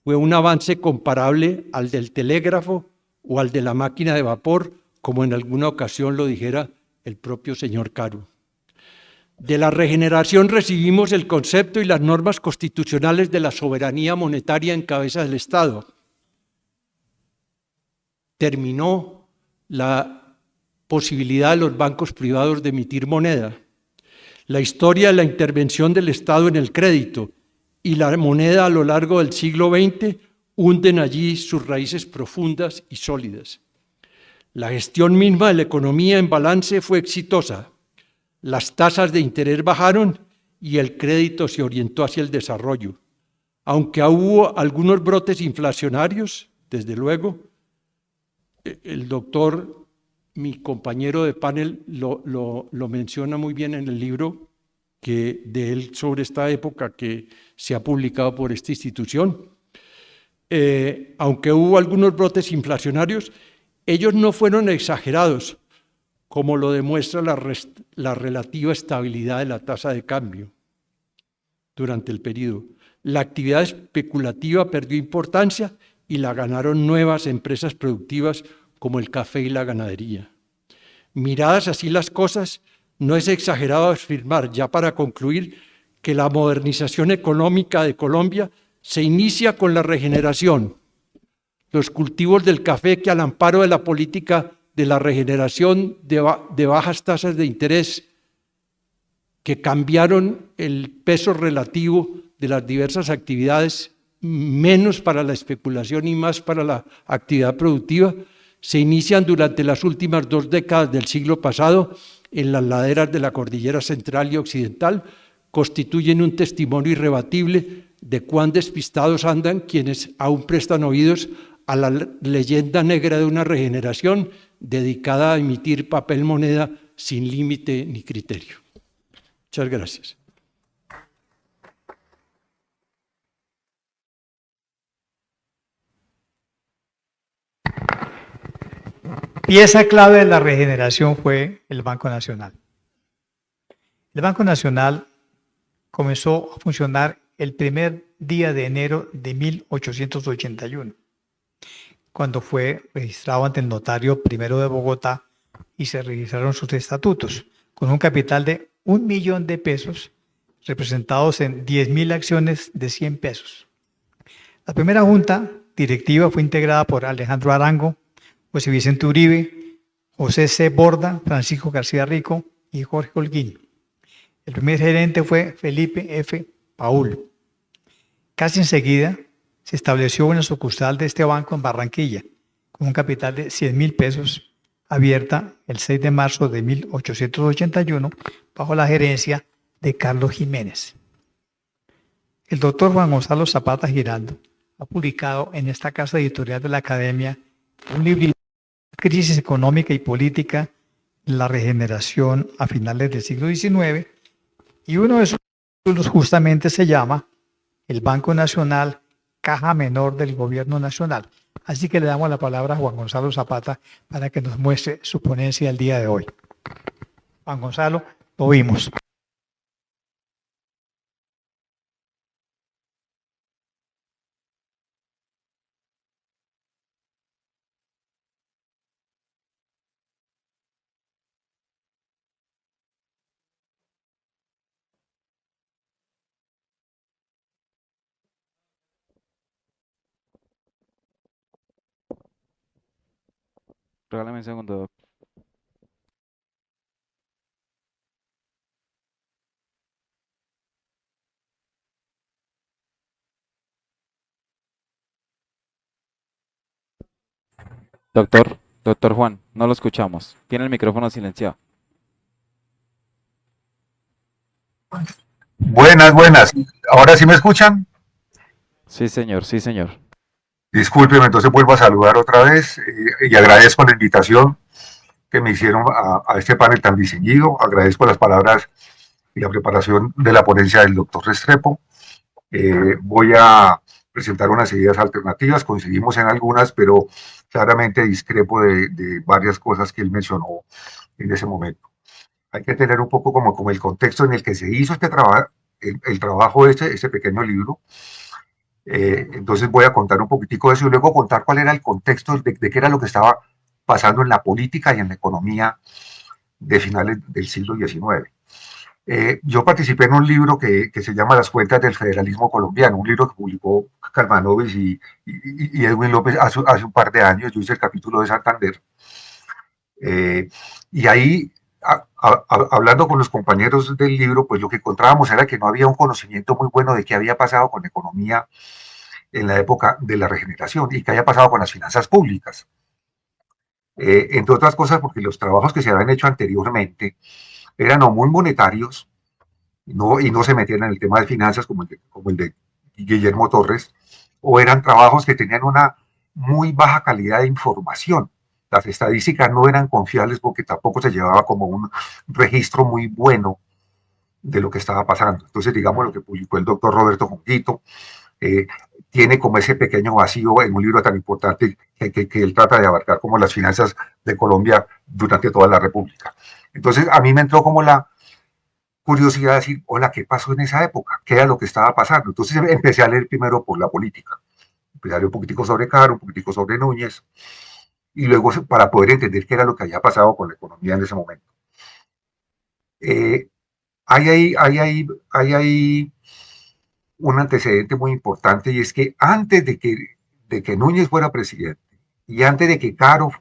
fue un avance comparable al del telégrafo o al de la máquina de vapor, como en alguna ocasión lo dijera el propio señor Caro. De la regeneración recibimos el concepto y las normas constitucionales de la soberanía monetaria en cabeza del Estado. Terminó la posibilidad de los bancos privados de emitir moneda. La historia de la intervención del Estado en el crédito y la moneda a lo largo del siglo XX hunden allí sus raíces profundas y sólidas. La gestión misma de la economía en balance fue exitosa. Las tasas de interés bajaron y el crédito se orientó hacia el desarrollo. Aunque hubo algunos brotes inflacionarios, desde luego, el doctor, mi compañero de panel, lo menciona muy bien en el libro que de él sobre esta época que se ha publicado por esta institución. Aunque hubo algunos brotes inflacionarios, ellos no fueron exagerados, como lo demuestra la relativa estabilidad de la tasa de cambio durante el periodo. La actividad especulativa perdió importancia y la ganaron nuevas empresas productivas como el café y la ganadería. Miradas así las cosas, no es exagerado afirmar, ya para concluir, que la modernización económica de Colombia se inicia con la regeneración. Los cultivos del café que al amparo de la política de la regeneración de bajas tasas de interés que cambiaron el peso relativo de las diversas actividades, menos para la especulación y más para la actividad productiva, se inician durante las últimas 2 décadas del siglo pasado en las laderas de la cordillera central y occidental, constituyen un testimonio irrebatible de cuán despistados andan quienes aún prestan oídos a la leyenda negra de una regeneración dedicada a emitir papel moneda sin límite ni criterio. Muchas gracias. Pieza clave de la regeneración fue el Banco Nacional. El Banco Nacional comenzó a funcionar el primer día de enero de 1881. cuando fue registrado ante el notario primero de Bogotá y se registraron sus estatutos, con un capital de 1.000.000 de pesos, representados en 10.000 acciones de 100 pesos. La primera junta directiva fue integrada por Alejandro Arango, José Vicente Uribe, José C. Borda, Francisco García Rico y Jorge Holguín. El primer gerente fue Felipe F. Paul. Casi enseguida se estableció una sucursal de este banco en Barranquilla, con un capital de 100.000 pesos, abierta el 6 de marzo de 1881, bajo la gerencia de Carlos Jiménez. El doctor Juan Gonzalo Zapata Giraldo ha publicado en esta casa editorial de la Academia un libro, Crisis económica y política, la regeneración a finales del siglo XIX, y uno de sus títulos justamente se llama El Banco Nacional, Caja Menor del Gobierno Nacional. Así que le damos la palabra a Juan Gonzalo Zapata para que nos muestre su ponencia el día de hoy. Juan Gonzalo, lo oímos. Regálame un segundo, Doc. Doctor Juan, no lo escuchamos. Tiene el micrófono silenciado. Buenas, buenas. ¿Ahora sí me escuchan? Sí, señor, sí, señor. Discúlpeme, entonces vuelvo a saludar otra vez y agradezco la invitación que me hicieron a este panel tan distinguido. Agradezco las palabras y la preparación de la ponencia del doctor Restrepo. Voy a presentar unas ideas alternativas, coincidimos en algunas, pero claramente discrepo de varias cosas que él mencionó en ese momento. Hay que tener un poco como el contexto en el que se hizo este trabajo, el trabajo de este pequeño libro. Entonces voy a contar un poquitico de eso y luego contar cuál era el contexto de qué era lo que estaba pasando en la política y en la economía de finales del siglo XIX. Yo participé en un libro que se llama Las cuentas del federalismo colombiano, un libro que publicó Kalmanovich y Edwin López hace un par de años. Yo hice el capítulo de Santander. Y ahí, hablando con los compañeros del libro, pues lo que encontrábamos era que no había un conocimiento muy bueno de qué había pasado con la economía en la época de la regeneración y qué había pasado con las finanzas públicas. Entre otras cosas porque los trabajos que se habían hecho anteriormente eran o muy monetarios y no se metían en el tema de finanzas como el de Guillermo Torres, o eran trabajos que tenían una muy baja calidad de información. Las estadísticas no eran confiables porque tampoco se llevaba como un registro muy bueno de lo que estaba pasando. Entonces, digamos, lo que publicó el doctor Roberto Jonguito tiene como ese pequeño vacío en un libro tan importante que él trata de abarcar como las finanzas de Colombia durante toda la República. Entonces, a mí me entró como la curiosidad de decir, hola, ¿qué pasó en esa época? ¿Qué era lo que estaba pasando? Entonces empecé a leer primero por la política. Empecé a leer un poquitico sobre Caro, un poquitico sobre Núñez, y luego para poder entender qué era lo que había pasado con la economía en ese momento. Hay ahí un antecedente muy importante, y es que antes de que Núñez fuera presidente y antes de que Caro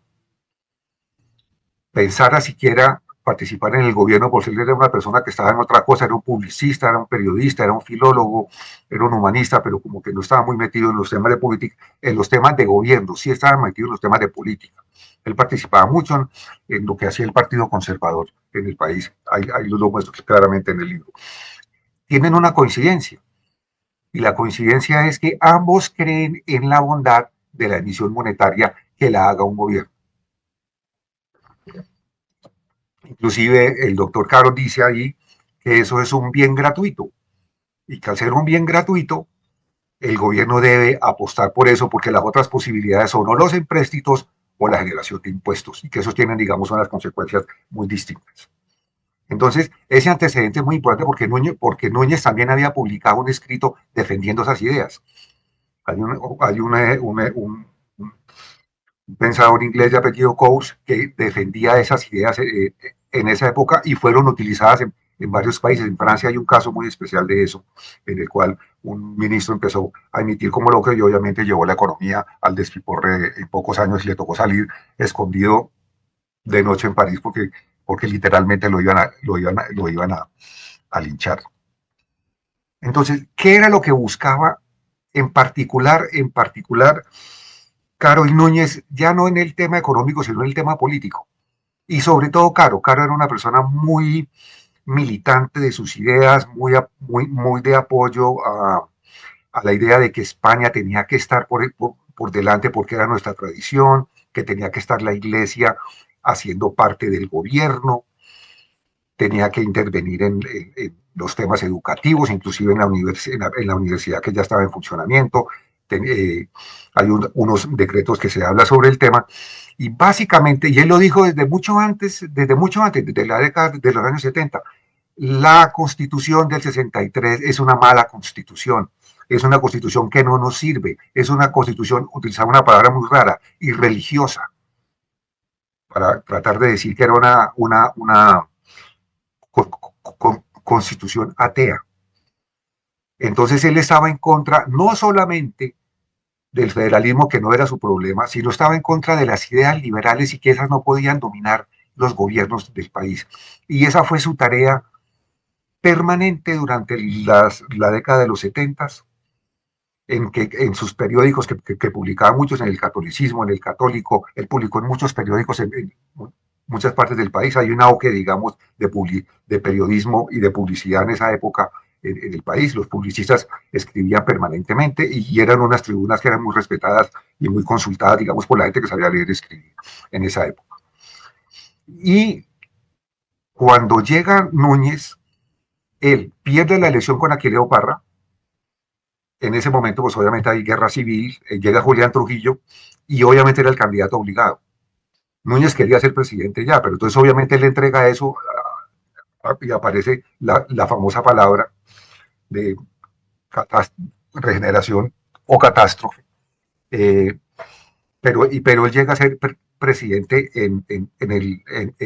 pensara siquiera participar en el gobierno, por ser una persona que estaba en otra cosa, era un publicista, era un periodista, era un filólogo, era un humanista, pero como que no estaba muy metido en los temas de política, en los temas de gobierno, sí estaba metido en los temas de política. Él participaba mucho en lo que hacía el Partido Conservador en el país. Ahí lo muestro claramente en el libro. Tienen una coincidencia, y la coincidencia es que ambos creen en la bondad de la emisión monetaria que la haga un gobierno. Inclusive el doctor Caro dice ahí que eso es un bien gratuito, y que al ser un bien gratuito, el gobierno debe apostar por eso, porque las otras posibilidades son o los empréstitos o la generación de impuestos, y que esos tienen, digamos, unas consecuencias muy distintas. Entonces, ese antecedente es muy importante porque Núñez también había publicado un escrito defendiendo esas ideas. Hay un pensador inglés de apellido Coase, que defendía esas ideas en esa época y fueron utilizadas en varios países. En Francia hay un caso muy especial de eso, en el cual un ministro empezó a emitir como loco y obviamente llevó la economía al despiporre en pocos años y le tocó salir escondido de noche en París porque literalmente lo iban a linchar. Entonces, ¿qué era lo que buscaba en particular, Caro y Núñez, ya no en el tema económico, sino en el tema político? Y sobre todo Caro era una persona muy militante de sus ideas, muy de apoyo a la idea de que España tenía que estar por delante porque era nuestra tradición, que tenía que estar la iglesia haciendo parte del gobierno, tenía que intervenir en los temas educativos, inclusive en la universidad que ya estaba en funcionamiento. Hay unos decretos que se habla sobre el tema, y básicamente, y él lo dijo desde mucho antes, desde la década de los años 70, la constitución del 63 es una mala constitución, es una constitución que no nos sirve, es una constitución, utilizaba una palabra muy rara, irreligiosa, para tratar de decir que era una constitución atea. Entonces él estaba en contra no solamente del federalismo, que no era su problema, sino estaba en contra de las ideas liberales y que esas no podían dominar los gobiernos del país. Y esa fue su tarea permanente durante la década de los 70, en sus periódicos que publicaba muchos, en el Catolicismo, en el Católico. Él publicó en muchos periódicos en muchas partes del país. Hay un auge, digamos, de periodismo y de publicidad en esa época en el país. Los publicistas escribían permanentemente y eran unas tribunas que eran muy respetadas y muy consultadas, digamos, por la gente que sabía leer y escribir en esa época. Y cuando llega Núñez, él pierde la elección con Aquileo Parra. En ese momento, pues obviamente hay guerra civil, llega Julián Trujillo y obviamente era el candidato obligado. Núñez quería ser presidente ya, pero entonces obviamente él le entrega eso y aparece la famosa palabra de regeneración o catástrofe. Pero él llega a ser presidente en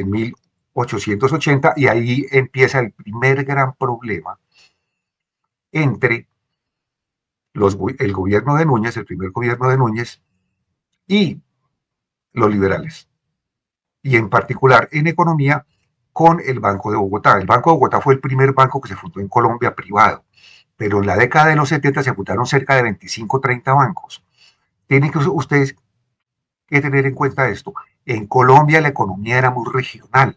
1880 y ahí empieza el primer gran problema entre el gobierno de Núñez, el primer gobierno de Núñez, y los liberales. Y en particular en economía con el Banco de Bogotá. El Banco de Bogotá fue el primer banco que se fundó en Colombia privado, pero en la década de los 70 se fundaron cerca de 25 o 30 bancos. Tienen que ustedes que tener en cuenta esto. En Colombia la economía era muy regional.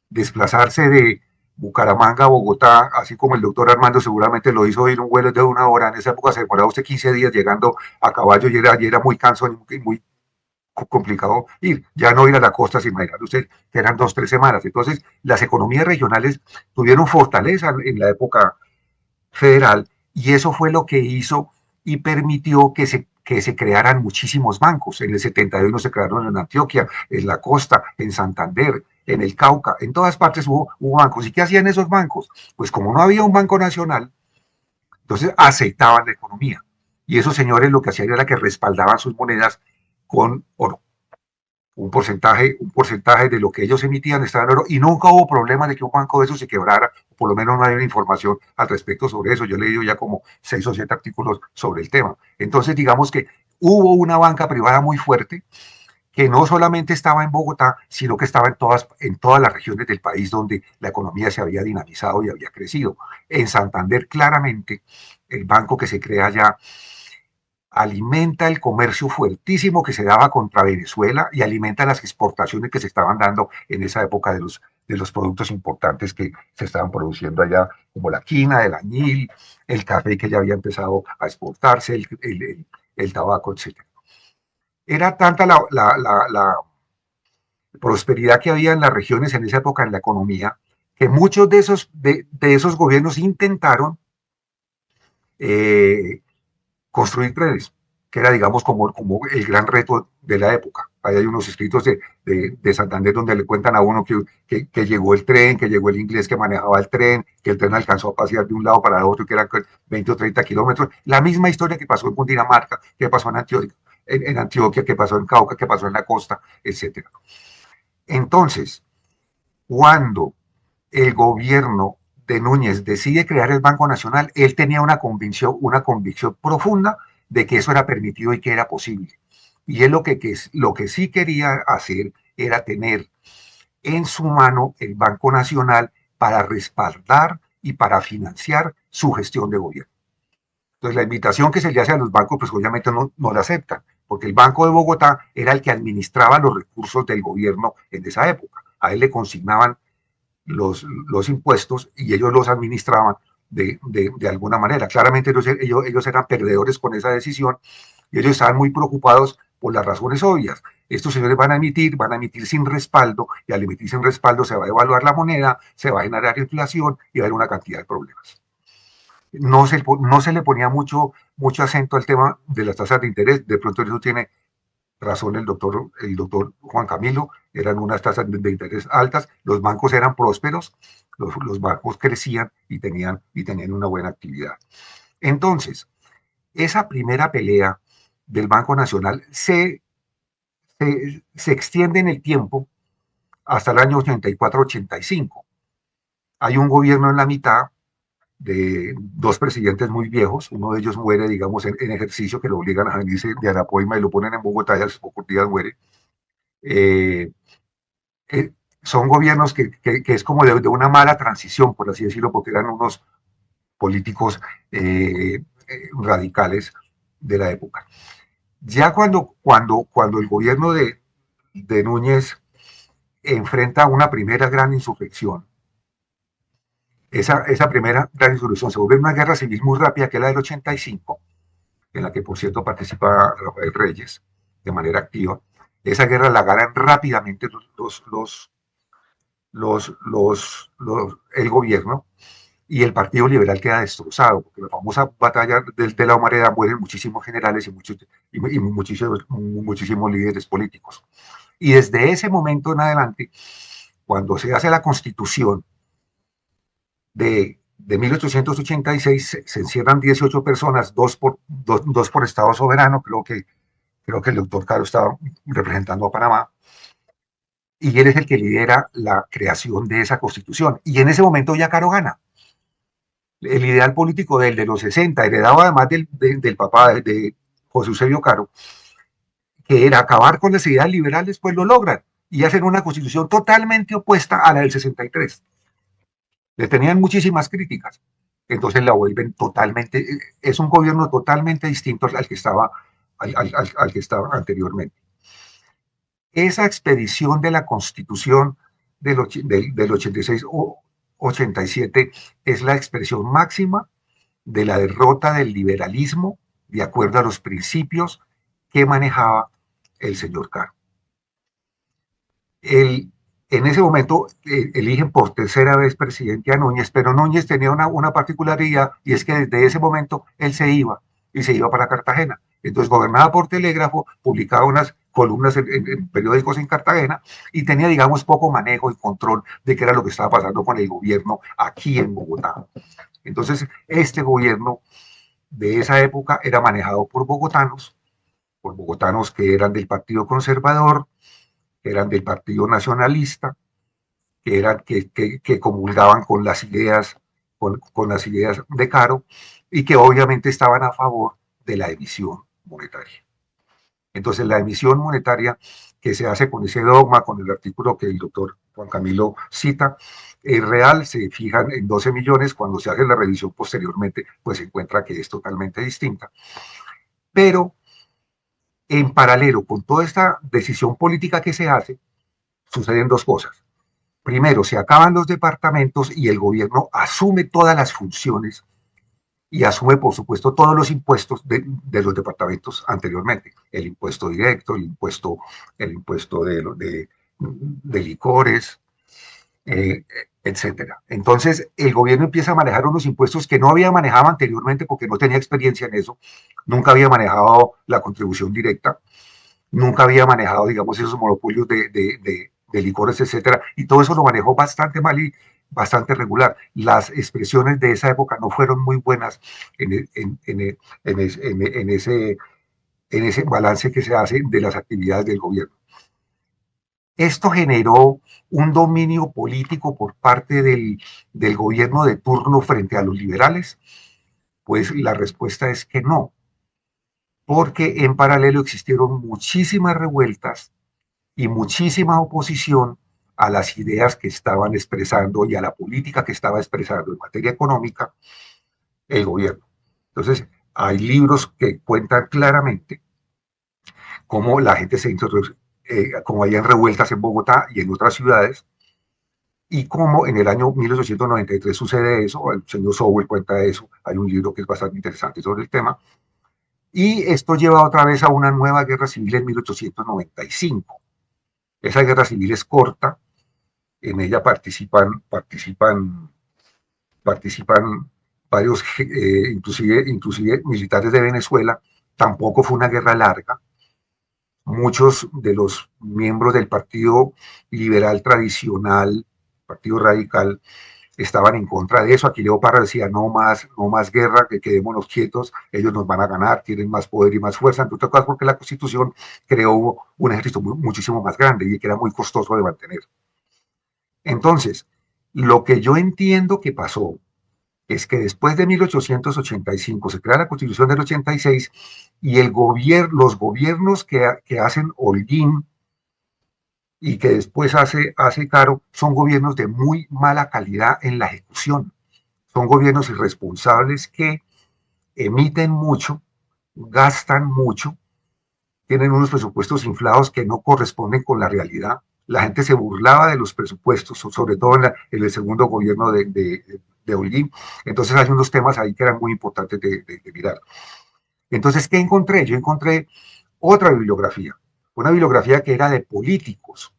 Desplazarse de Bucaramanga a Bogotá, así como el doctor Armando seguramente lo hizo, ir un vuelo de 1 hora. En esa época se demoraba usted 15 días llegando a caballo y era muy cansado y muy complicado ir. Ya no ir a la costa, sin imaginar usted que eran 2 o 3 semanas. Entonces, las economías regionales tuvieron fortaleza en la época federal y eso fue lo que hizo y permitió que se crearan muchísimos bancos. En el 71 se crearon en Antioquia, en la costa, en Santander, en el Cauca, en todas partes hubo bancos. ¿Y qué hacían esos bancos? Pues como no había un banco nacional, entonces aceitaban la economía. Y esos señores lo que hacían era que respaldaban sus monedas con oro. Un porcentaje de lo que ellos emitían estaba en oro y nunca hubo problema de que un banco de esos se quebrara, o por lo menos no había información al respecto sobre eso. Yo he leído ya como 6 o 7 artículos sobre el tema. Entonces, digamos que hubo una banca privada muy fuerte que no solamente estaba en Bogotá, sino que estaba en todas las regiones del país donde la economía se había dinamizado y había crecido. En Santander, claramente, el banco que se crea allá alimenta el comercio fuertísimo que se daba contra Venezuela y alimenta las exportaciones que se estaban dando en esa época de los productos importantes que se estaban produciendo allá, como la quina, el añil, el café que ya había empezado a exportarse, el tabaco, etc. Era tanta la prosperidad que había en las regiones en esa época en la economía, que muchos de esos gobiernos intentaron construir trenes, que era, digamos, como el gran reto de la época. Ahí hay unos escritos de Santander donde le cuentan a uno que llegó el tren, que llegó el inglés que manejaba el tren, que el tren alcanzó a pasear de un lado para el otro, que eran 20 o 30 kilómetros. La misma historia que pasó en Cundinamarca, que pasó en Antioquia. en Antioquia, qué pasó en Cauca, qué pasó en la costa, etc. Entonces, cuando el gobierno de Núñez decide crear el Banco Nacional, él tenía una convicción profunda de que eso era permitido y que era posible. Y él lo que sí quería hacer era tener en su mano el Banco Nacional para respaldar y para financiar su gestión de gobierno. Entonces la invitación que se le hace a los bancos, pues obviamente no la aceptan, porque el Banco de Bogotá era el que administraba los recursos del gobierno en esa época. A él le consignaban los impuestos y ellos los administraban de alguna manera. Claramente ellos eran perdedores con esa decisión y ellos estaban muy preocupados por las razones obvias. Estos señores van a emitir sin respaldo, y al emitir sin respaldo se va a devaluar la moneda, se va a generar inflación y va a haber una cantidad de problemas. No se le ponía mucho acento al tema de las tasas de interés. De pronto eso tiene razón el doctor Juan Camilo, eran unas tasas de interés altas, los bancos eran prósperos, los bancos crecían y tenían una buena actividad. Entonces, esa primera pelea del Banco Nacional se extiende en el tiempo hasta el año 84-85. Hay un gobierno en la mitad de dos presidentes muy viejos, uno de ellos muere, digamos, en ejercicio, que lo obligan a venirse de Arapoima y lo ponen en Bogotá y a los pocos días muere. Son gobiernos que es como de una mala transición, por así decirlo, porque eran unos políticos radicales de la época. Ya cuando el gobierno de Núñez enfrenta una primera gran insurrección, esa primera gran insurrección se vuelve una guerra civil muy rápida, que es la del 85, en la que por cierto participa Rafael Reyes de manera activa. Esa guerra la ganan rápidamente el gobierno, y el Partido Liberal queda destrozado, porque la famosa batalla de la Humareda mueren muchísimos generales y muchísimos líderes políticos. Y desde ese momento en adelante, cuando se hace la Constitución de 1886, se encierran 18 personas, dos por Estado soberano. Creo que el doctor Caro estaba representando a Panamá, y él es el que lidera la creación de esa Constitución. Y en ese momento ya Caro gana. El ideal político de los 60, heredado además del papá de José Eusebio Caro, que era acabar con las ideas liberales, pues lo logran y hacen una Constitución totalmente opuesta a la del 63. Le tenían muchísimas críticas, entonces la vuelven totalmente, es un gobierno totalmente distinto al que estaba anteriormente. Esa expedición de la Constitución del 86-87 es la expresión máxima de la derrota del liberalismo de acuerdo a los principios que manejaba el señor Caro. En ese momento eligen por tercera vez presidente a Núñez, pero Núñez tenía una particularidad, y es que desde ese momento él se iba para Cartagena. Entonces gobernaba por telégrafo, publicaba unas columnas en periódicos en Cartagena, y tenía, digamos, poco manejo y control de qué era lo que estaba pasando con el gobierno aquí en Bogotá. Entonces este gobierno de esa época era manejado por bogotanos que eran del Partido Conservador, que eran del Partido Nacionalista, que comulgaban con las ideas de Caro, y que obviamente estaban a favor de la emisión monetaria. Entonces la emisión monetaria que se hace con ese dogma, con el artículo que el doctor Juan Camilo cita, es real, se fijan en 12 millones, cuando se hace la revisión posteriormente, pues se encuentra que es totalmente distinta. Pero en paralelo con toda esta decisión política que se hace, suceden dos cosas. Primero, se acaban los departamentos y el gobierno asume todas las funciones y asume, por supuesto, todos los impuestos de los departamentos anteriormente. El impuesto directo, el impuesto de licores, etcétera. Entonces, el gobierno empieza a manejar unos impuestos que no había manejado anteriormente, porque no tenía experiencia en eso. Nunca había manejado la contribución directa, nunca había manejado, digamos, esos monopolios de licores, etcétera, y todo eso lo manejó bastante mal y bastante regular. Las expresiones de esa época no fueron muy buenas en en ese balance que se hace de las actividades del gobierno. Esto generó un dominio político por parte del gobierno de turno frente a los liberales. Pues la respuesta es que no, porque en paralelo existieron muchísimas revueltas y muchísima oposición a las ideas que estaban expresando y a la política que estaba expresando en materia económica el gobierno. Entonces, hay libros que cuentan claramente cómo la gente se introdujo, cómo habían revueltas en Bogotá y en otras ciudades, y cómo en el año 1893 sucede eso. El señor Sowell cuenta eso, hay un libro que es bastante interesante sobre el tema, y esto lleva otra vez a una nueva guerra civil en 1895. Esa guerra civil es corta, en ella participan varios, inclusive militares de Venezuela. Tampoco fue una guerra larga. Muchos de los miembros del Partido Liberal Tradicional, Partido Radical, estaban en contra de eso. Aquileo Parra decía, no más guerra, que quedémonos quietos, ellos nos van a ganar, tienen más poder y más fuerza, entre otras cosas porque la Constitución creó un ejército muchísimo más grande y que era muy costoso de mantener. Entonces, lo que yo entiendo que pasó es que después de 1885 se crea la Constitución del 86 y los gobiernos que hacen Holguín y que después hace Caro son gobiernos de muy mala calidad en la ejecución. Son gobiernos irresponsables que emiten mucho, gastan mucho, tienen unos presupuestos inflados que no corresponden con la realidad. La gente se burlaba de los presupuestos, sobre todo en el segundo gobierno de Holguín. Entonces hay unos temas ahí que eran muy importantes de mirar. Entonces, ¿qué encontré? Yo encontré otra bibliografía, una bibliografía que era de políticos.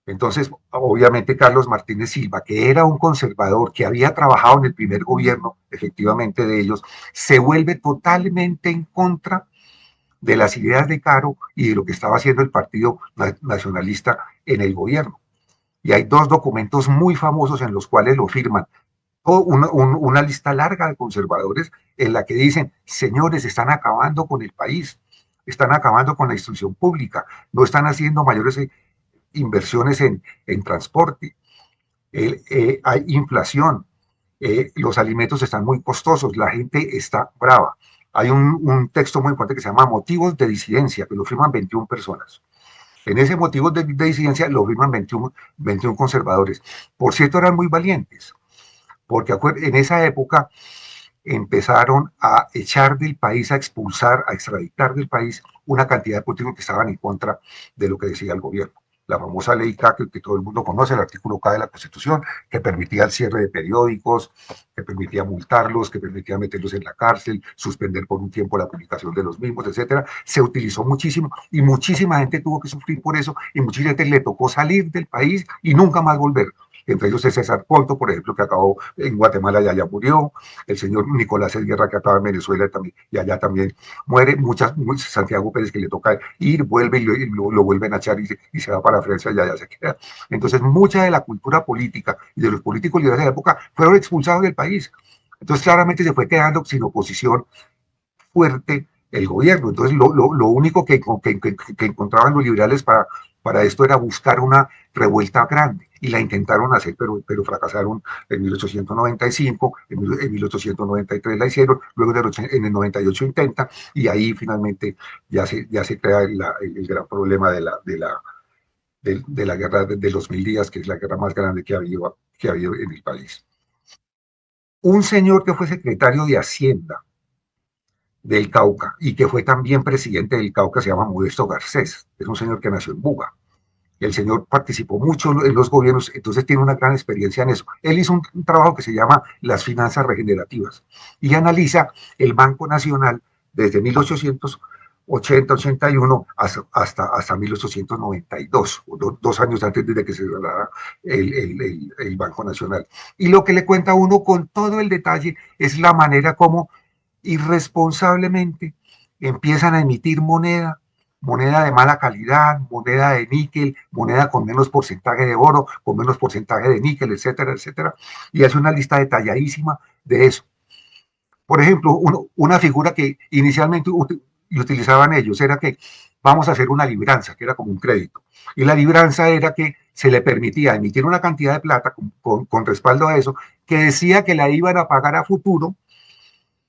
Entonces, obviamente Carlos Martínez Silva, que era un conservador, que había trabajado en el primer gobierno, efectivamente, de ellos, se vuelve totalmente en contra de las ideas de Caro y de lo que estaba haciendo el Partido Nacionalista en el gobierno. Y hay dos documentos muy famosos en los cuales lo firman. Una lista larga de conservadores en la que dicen, señores, están acabando con el país, están acabando con la instrucción pública, no están haciendo mayores inversiones en transporte, hay inflación, los alimentos están muy costosos, la gente está brava. Hay un texto muy importante que se llama Motivos de Disidencia, que lo firman 21 personas. En ese Motivos de Disidencia lo firman 21 conservadores. Por cierto, eran muy valientes, porque en esa época empezaron a echar del país, a expulsar, a extraditar del país una cantidad de políticos que estaban en contra de lo que decía el gobierno. La famosa ley K, que todo el mundo conoce, el artículo K de la Constitución, que permitía el cierre de periódicos, que permitía multarlos, que permitía meterlos en la cárcel, suspender por un tiempo la publicación de los mismos, etcétera. Se utilizó muchísimo y muchísima gente tuvo que sufrir por eso y muchísima gente le tocó salir del país y nunca más volver. Entre ellos es César Ponto, por ejemplo, que acabó en Guatemala y allá murió, el señor Nicolás Esguerra, que acaba en Venezuela también, y allá también muere, Santiago Pérez, que le toca ir, vuelve y lo vuelven a echar y se va para Francia y allá se queda. Entonces, mucha de la cultura política y de los políticos liberales de la época fueron expulsados del país. Entonces, claramente se fue quedando sin oposición fuerte el gobierno. Entonces, lo único que encontraban los liberales para esto era buscar una revuelta grande, y la intentaron hacer, pero fracasaron en 1895, en 1893 la hicieron, luego en el 98 intenta, y ahí finalmente ya se crea el gran problema de la guerra de los 1000 días, que es la guerra más grande que ha habido en el país. Un señor que fue secretario de Hacienda del Cauca y que fue también presidente del Cauca se llama Modesto Garcés, es un señor que nació en Buga. El señor participó mucho en los gobiernos, entonces tiene una gran experiencia en eso. Él hizo un trabajo que se llama Las Finanzas Regenerativas y analiza el Banco Nacional desde 1880-81 hasta 1892, 2 años antes de que se creara el Banco Nacional. Y lo que le cuenta a uno con todo el detalle es la manera como irresponsablemente empiezan a emitir moneda de mala calidad, moneda de níquel, moneda con menos porcentaje de oro, con menos porcentaje de níquel, etcétera, etcétera, y hace una lista detalladísima de eso. Por ejemplo, una figura que inicialmente utilizaban ellos era que vamos a hacer una libranza, que era como un crédito. Y la libranza era que se le permitía emitir una cantidad de plata con respaldo a eso, que decía que la iban a pagar a futuro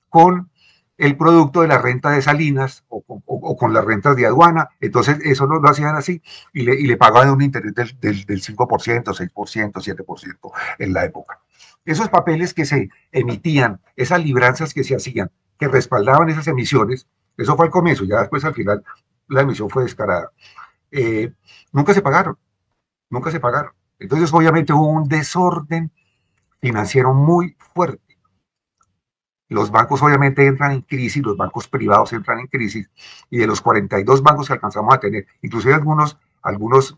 con el producto de la renta de salinas o con las rentas de aduana. Entonces eso lo hacían así y le pagaban un interés del 5%, 6%, 7% en la época. Esos papeles que se emitían, esas libranzas que se hacían, que respaldaban esas emisiones, eso fue al comienzo, ya después al final la emisión fue descarada. Nunca se pagaron, nunca se pagaron. Entonces obviamente hubo un desorden financiero muy fuerte. Los bancos obviamente entran en crisis, los bancos privados entran en crisis, y de los 42 bancos que alcanzamos a tener, inclusive algunos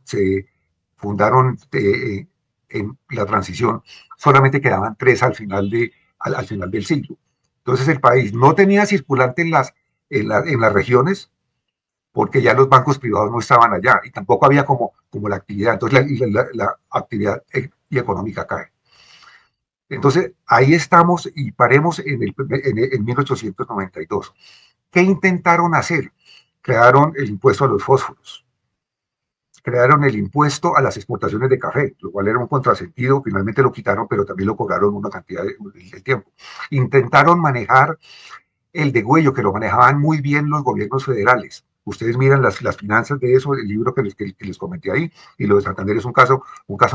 se fundaron en la transición, solamente quedaban 3 al final del siglo. Entonces el país no tenía circulante en las regiones, porque ya los bancos privados no estaban allá, y tampoco había como la actividad, entonces la actividad económica cae. Entonces, ahí estamos y paremos en 1892. ¿Qué intentaron hacer? Crearon el impuesto a los fósforos, crearon el impuesto a las exportaciones de café, lo cual era un contrasentido, finalmente lo quitaron, pero también lo cobraron una cantidad de tiempo. Intentaron manejar el degüello, que lo manejaban muy bien los gobiernos federales. Ustedes miran las finanzas de eso, el libro que les comenté ahí, y lo de Santander es un caso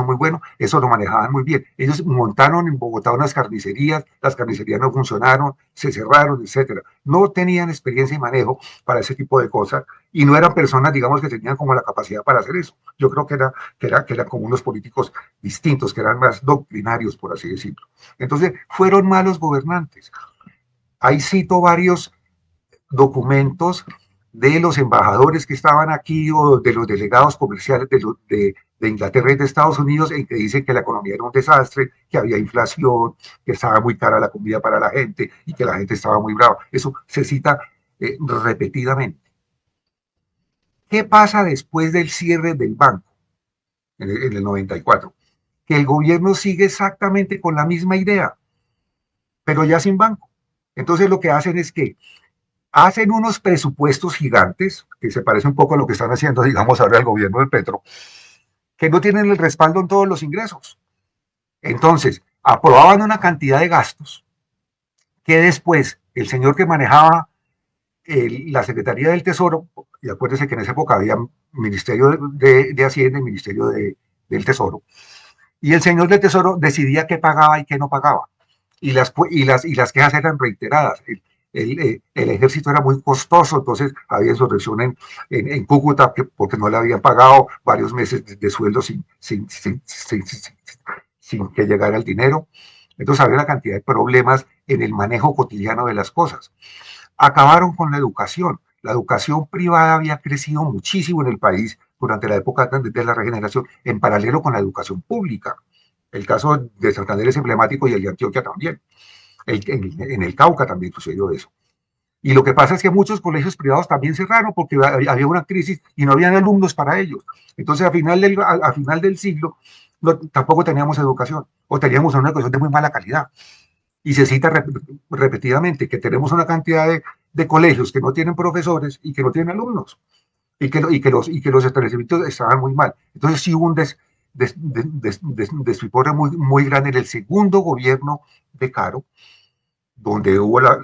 muy bueno, eso lo manejaban muy bien. Ellos montaron en Bogotá unas carnicerías, las carnicerías no funcionaron, se cerraron, etcétera. No tenían experiencia y manejo para ese tipo de cosas, y no eran personas, digamos, que tenían como la capacidad para hacer eso. Yo creo que eran como unos políticos distintos, que eran más doctrinarios, por así decirlo. Entonces, fueron malos gobernantes. Ahí cito varios documentos de los embajadores que estaban aquí o de los delegados comerciales de Inglaterra y de Estados Unidos, en que dicen que la economía era un desastre, que había inflación, que estaba muy cara la comida para la gente y que la gente estaba muy brava. Eso se cita repetidamente. ¿Qué pasa después del cierre del banco en el 94? Que el gobierno sigue exactamente con la misma idea, pero ya sin banco. Entonces lo que hacen es que hacen unos presupuestos gigantes, que se parece un poco a lo que están haciendo, digamos, ahora el gobierno de Petro, que no tienen el respaldo en todos los ingresos. Entonces, aprobaban una cantidad de gastos que después el señor que manejaba la Secretaría del Tesoro, y acuérdense que en esa época había Ministerio de Hacienda y Ministerio del Tesoro, y el señor del Tesoro decidía qué pagaba y qué no pagaba. Y las quejas eran reiteradas. El ejército era muy costoso, entonces había insurrección en Cúcuta porque no le habían pagado varios meses de sueldo sin que llegara el dinero. Entonces había una cantidad de problemas en el manejo cotidiano de las cosas. Acabaron con la educación. La educación privada había crecido muchísimo en el país durante la época de la regeneración, en paralelo con la educación pública. El caso de Santander es emblemático y el de Antioquia también. En el Cauca también sucedió eso. Y lo que pasa es que muchos colegios privados también cerraron porque había una crisis y no habían alumnos para ellos. Entonces, a final del siglo, tampoco teníamos educación, o teníamos una educación de muy mala calidad. Y se cita repetidamente que tenemos una cantidad de colegios que no tienen profesores y que no tienen alumnos, y que los establecimientos estaban muy mal. Entonces, sí hubo un despiporre muy grande en el segundo gobierno de Caro, donde hubo la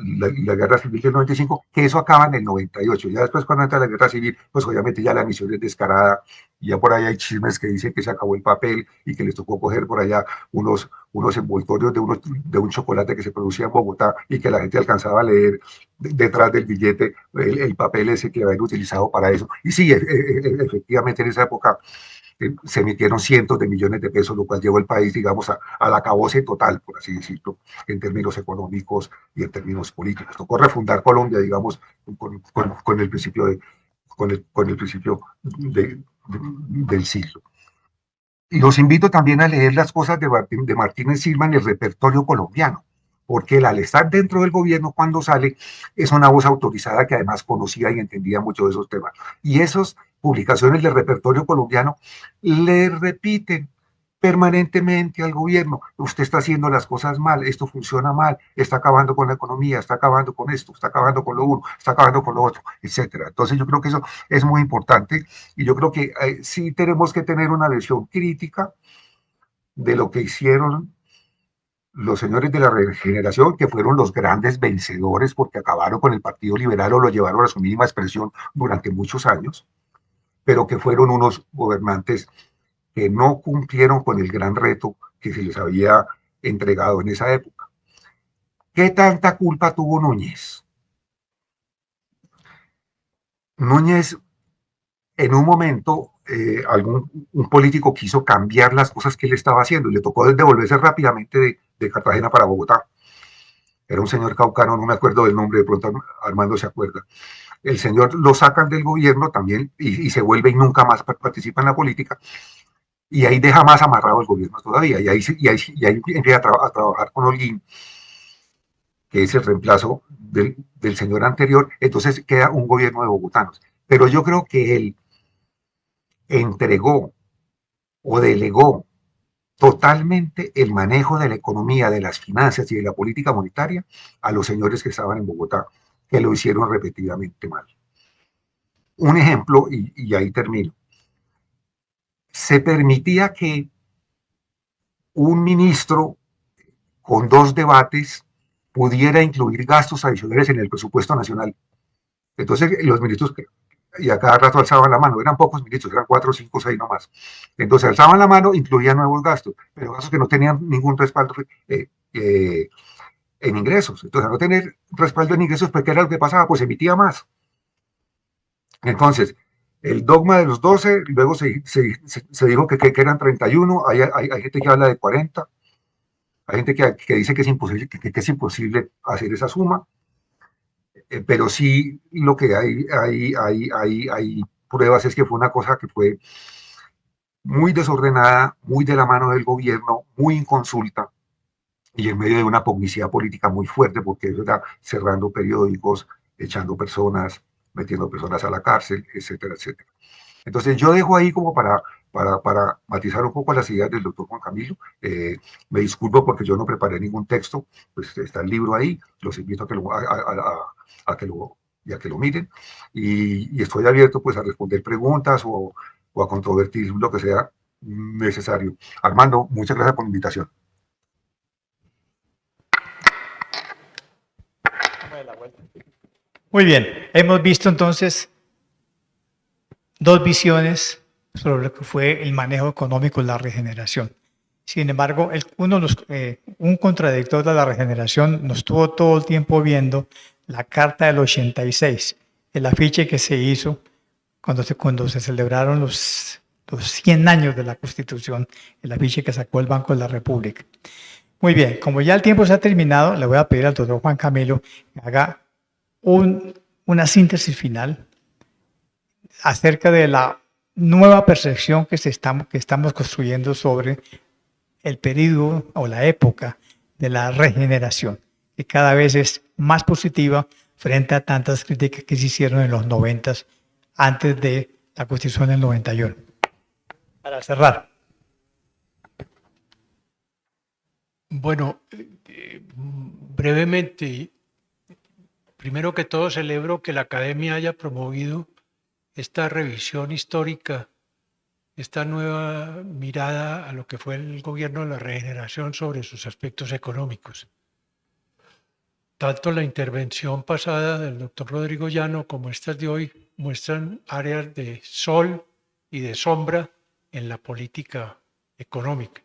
guerra civil del 95, que eso acaba en el 98. Ya después, cuando entra la guerra civil, pues obviamente ya la emisión es descarada, y ya por ahí hay chismes que dicen que se acabó el papel y que les tocó coger por allá unos envoltorios de un chocolate que se producía en Bogotá y que la gente alcanzaba a leer detrás del billete el papel ese que habían utilizado para eso. Y sí, efectivamente en esa época se emitieron cientos de millones de pesos, lo cual llevó el país, digamos, al acabose total, por así decirlo, en términos económicos y en términos políticos. Tocó refundar Colombia, digamos, con el principio del siglo. Y los invito también a leer las cosas de Martínez Silva en el repertorio colombiano, porque él, al estar dentro del gobierno, cuando sale, es una voz autorizada que además conocía y entendía mucho de esos temas. Y esas publicaciones del repertorio colombiano le repiten permanentemente al gobierno: usted está haciendo las cosas mal, esto funciona mal, está acabando con la economía, está acabando con esto, está acabando con lo uno, está acabando con lo otro, etcétera. Entonces yo creo que eso es muy importante, y yo creo que sí tenemos que tener una visión crítica de lo que hicieron los señores de la regeneración, que fueron los grandes vencedores porque acabaron con el Partido Liberal o lo llevaron a su mínima expresión durante muchos años, pero que fueron unos gobernantes que no cumplieron con el gran reto que se les había entregado en esa época. ¿Qué tanta culpa tuvo Núñez? Núñez, en un momento, un político quiso cambiar las cosas que él estaba haciendo y le tocó devolverse rápidamente de Cartagena para Bogotá. Era un señor caucano, no me acuerdo del nombre, de pronto Armando se acuerda. El señor lo sacan del gobierno también y se vuelve y nunca más participa en la política, y ahí deja más amarrado el gobierno todavía, y ahí empieza a trabajar con Holguín, que es el reemplazo del señor anterior. Entonces queda un gobierno de bogotanos. Pero yo creo que él entregó o delegó totalmente el manejo de la economía, de las finanzas y de la política monetaria a los señores que estaban en Bogotá, que lo hicieron repetidamente mal. Un ejemplo, y ahí termino. Se permitía que un ministro con 2 debates pudiera incluir gastos adicionales en el presupuesto nacional. Entonces los ministros, y a cada rato alzaban la mano, eran pocos ministros, eran 4, 5, 6 nomás. Entonces alzaban la mano, incluían nuevos gastos, pero gastos que no tenían ningún respaldo en ingresos. Entonces, al no tener respaldo en ingresos, pues ¿qué era lo que pasaba? Pues emitía más. Entonces, el dogma de los 12, luego se dijo que eran 31, hay gente que habla de 40, hay gente que dice que es imposible hacer esa suma, pero sí lo que hay pruebas es que fue una cosa que fue muy desordenada, muy de la mano del gobierno, muy inconsulta, y en medio de una pugnacidad política muy fuerte, porque eso era cerrando periódicos, echando personas, metiendo personas a la cárcel, etcétera, etcétera. Entonces yo dejo ahí como para matizar un poco las ideas del doctor Juan Camilo. Me disculpo porque yo no preparé ningún texto, pues está el libro ahí, los invito a que lo miren, y estoy abierto pues a responder preguntas o a controvertir lo que sea necesario. Armando, muchas gracias por la invitación. Muy bien, hemos visto entonces dos visiones sobre lo que fue el manejo económico de la regeneración. Sin embargo, un contradictor de la regeneración nos estuvo todo el tiempo viendo la Carta del 86, el afiche que se hizo cuando se celebraron los 100 años de la Constitución, el afiche que sacó el Banco de la República. Muy bien, como ya el tiempo se ha terminado, le voy a pedir al doctor Juan Camilo que haga una síntesis final acerca de la nueva percepción que estamos construyendo sobre el periodo o la época de la regeneración, que cada vez es más positiva frente a tantas críticas que se hicieron en los 90, antes de la Constitución del 91. Para cerrar. Bueno, brevemente, primero que todo celebro que la Academia haya promovido esta revisión histórica, esta nueva mirada a lo que fue el gobierno de la regeneración sobre sus aspectos económicos. Tanto la intervención pasada del doctor Rodrigo Llano como estas de hoy muestran áreas de sol y de sombra en la política económica.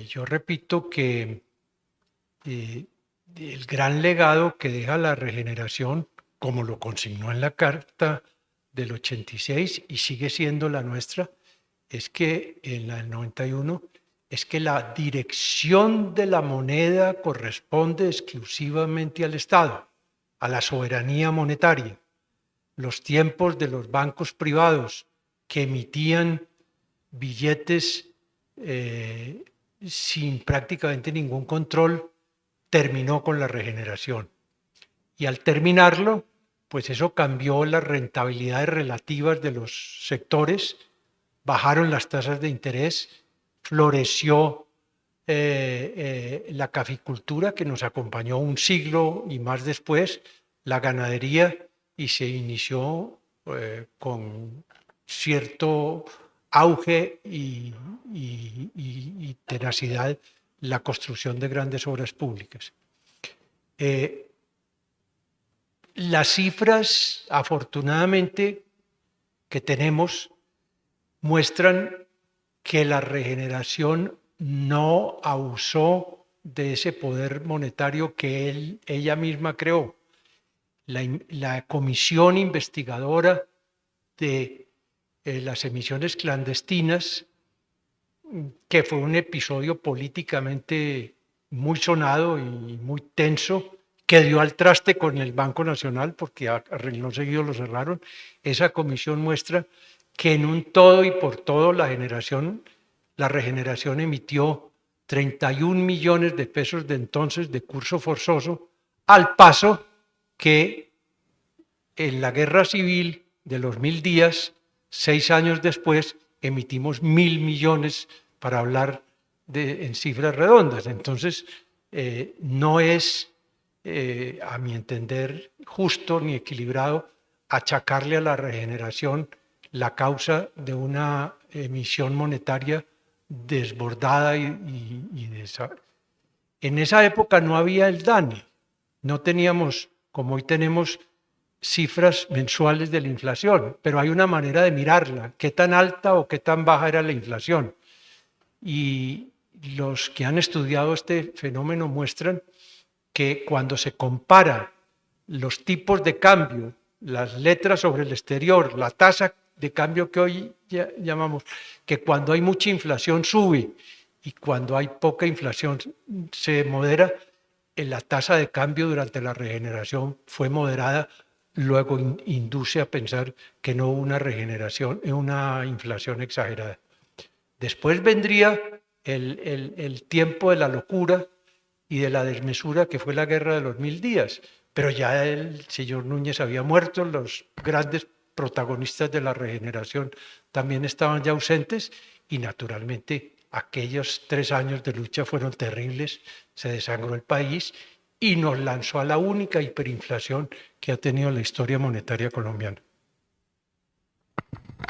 Yo repito que el gran legado que deja la regeneración, como lo consignó en la Carta del 86 y sigue siendo la nuestra, es que en la del 91, es que la dirección de la moneda corresponde exclusivamente al Estado, a la soberanía monetaria. Los tiempos de los bancos privados que emitían billetes sin prácticamente ningún control, terminó con la regeneración. Y al terminarlo, pues eso cambió las rentabilidades relativas de los sectores, bajaron las tasas de interés, floreció la caficultura, que nos acompañó un siglo y más después, la ganadería, y se inició con cierto auge y tenacidad la construcción de grandes obras públicas. Las cifras, afortunadamente, que tenemos muestran que la regeneración no abusó de ese poder monetario que ella misma creó. La comisión investigadora de las emisiones clandestinas, que fue un episodio políticamente muy sonado y muy tenso, que dio al traste con el Banco Nacional porque a renglón seguido lo cerraron. Esa comisión muestra que en un todo y por todo la regeneración emitió 31 millones de pesos de entonces de curso forzoso, al paso que en la guerra civil de los 1000 días, 6 años después, emitimos 1000 millones para hablar en cifras redondas. Entonces, no es, a mi entender, justo ni equilibrado achacarle a la regeneración la causa de una emisión monetaria desbordada En esa época no había el DANE, no teníamos, como hoy tenemos, cifras mensuales de la inflación, pero hay una manera de mirarla, qué tan alta o qué tan baja era la inflación. Y los que han estudiado este fenómeno muestran que cuando se compara los tipos de cambio, las letras sobre el exterior, la tasa de cambio que hoy llamamos, que cuando hay mucha inflación sube y cuando hay poca inflación se modera, la tasa de cambio durante la regeneración fue moderada, luego induce a pensar que no hubo una regeneración, una inflación exagerada. Después vendría el tiempo de la locura y de la desmesura, que fue la guerra de los 1000 días, pero ya el señor Núñez había muerto, los grandes protagonistas de la regeneración también estaban ya ausentes y naturalmente aquellos 3 años de lucha fueron terribles, se desangró el país y nos lanzó a la única hiperinflación que ha tenido la historia monetaria colombiana.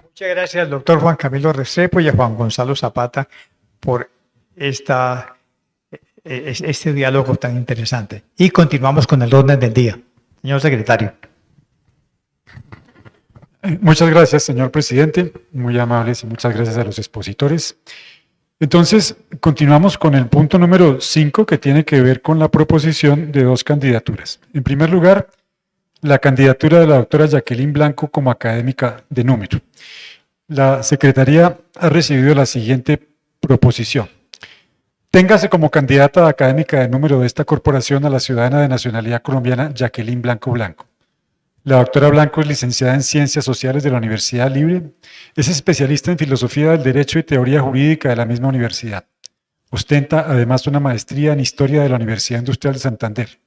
Muchas gracias al doctor Juan Camilo Restrepo y a Juan Gonzalo Zapata por este diálogo tan interesante. Y continuamos con el orden del día. Señor secretario. Muchas gracias, señor presidente. Muy amables y muchas gracias a los expositores. Entonces, continuamos con el punto número 5, que tiene que ver con la proposición de 2 candidaturas. En primer lugar, la candidatura de la doctora Jacqueline Blanco como académica de número. La Secretaría ha recibido la siguiente proposición. Téngase como candidata académica de número de esta corporación a la ciudadana de nacionalidad colombiana Jacqueline Blanco Blanco. La doctora Blanco es licenciada en Ciencias Sociales de la Universidad Libre, es especialista en Filosofía del Derecho y Teoría Jurídica de la misma universidad. Ostenta además una maestría en Historia de la Universidad Industrial de Santander.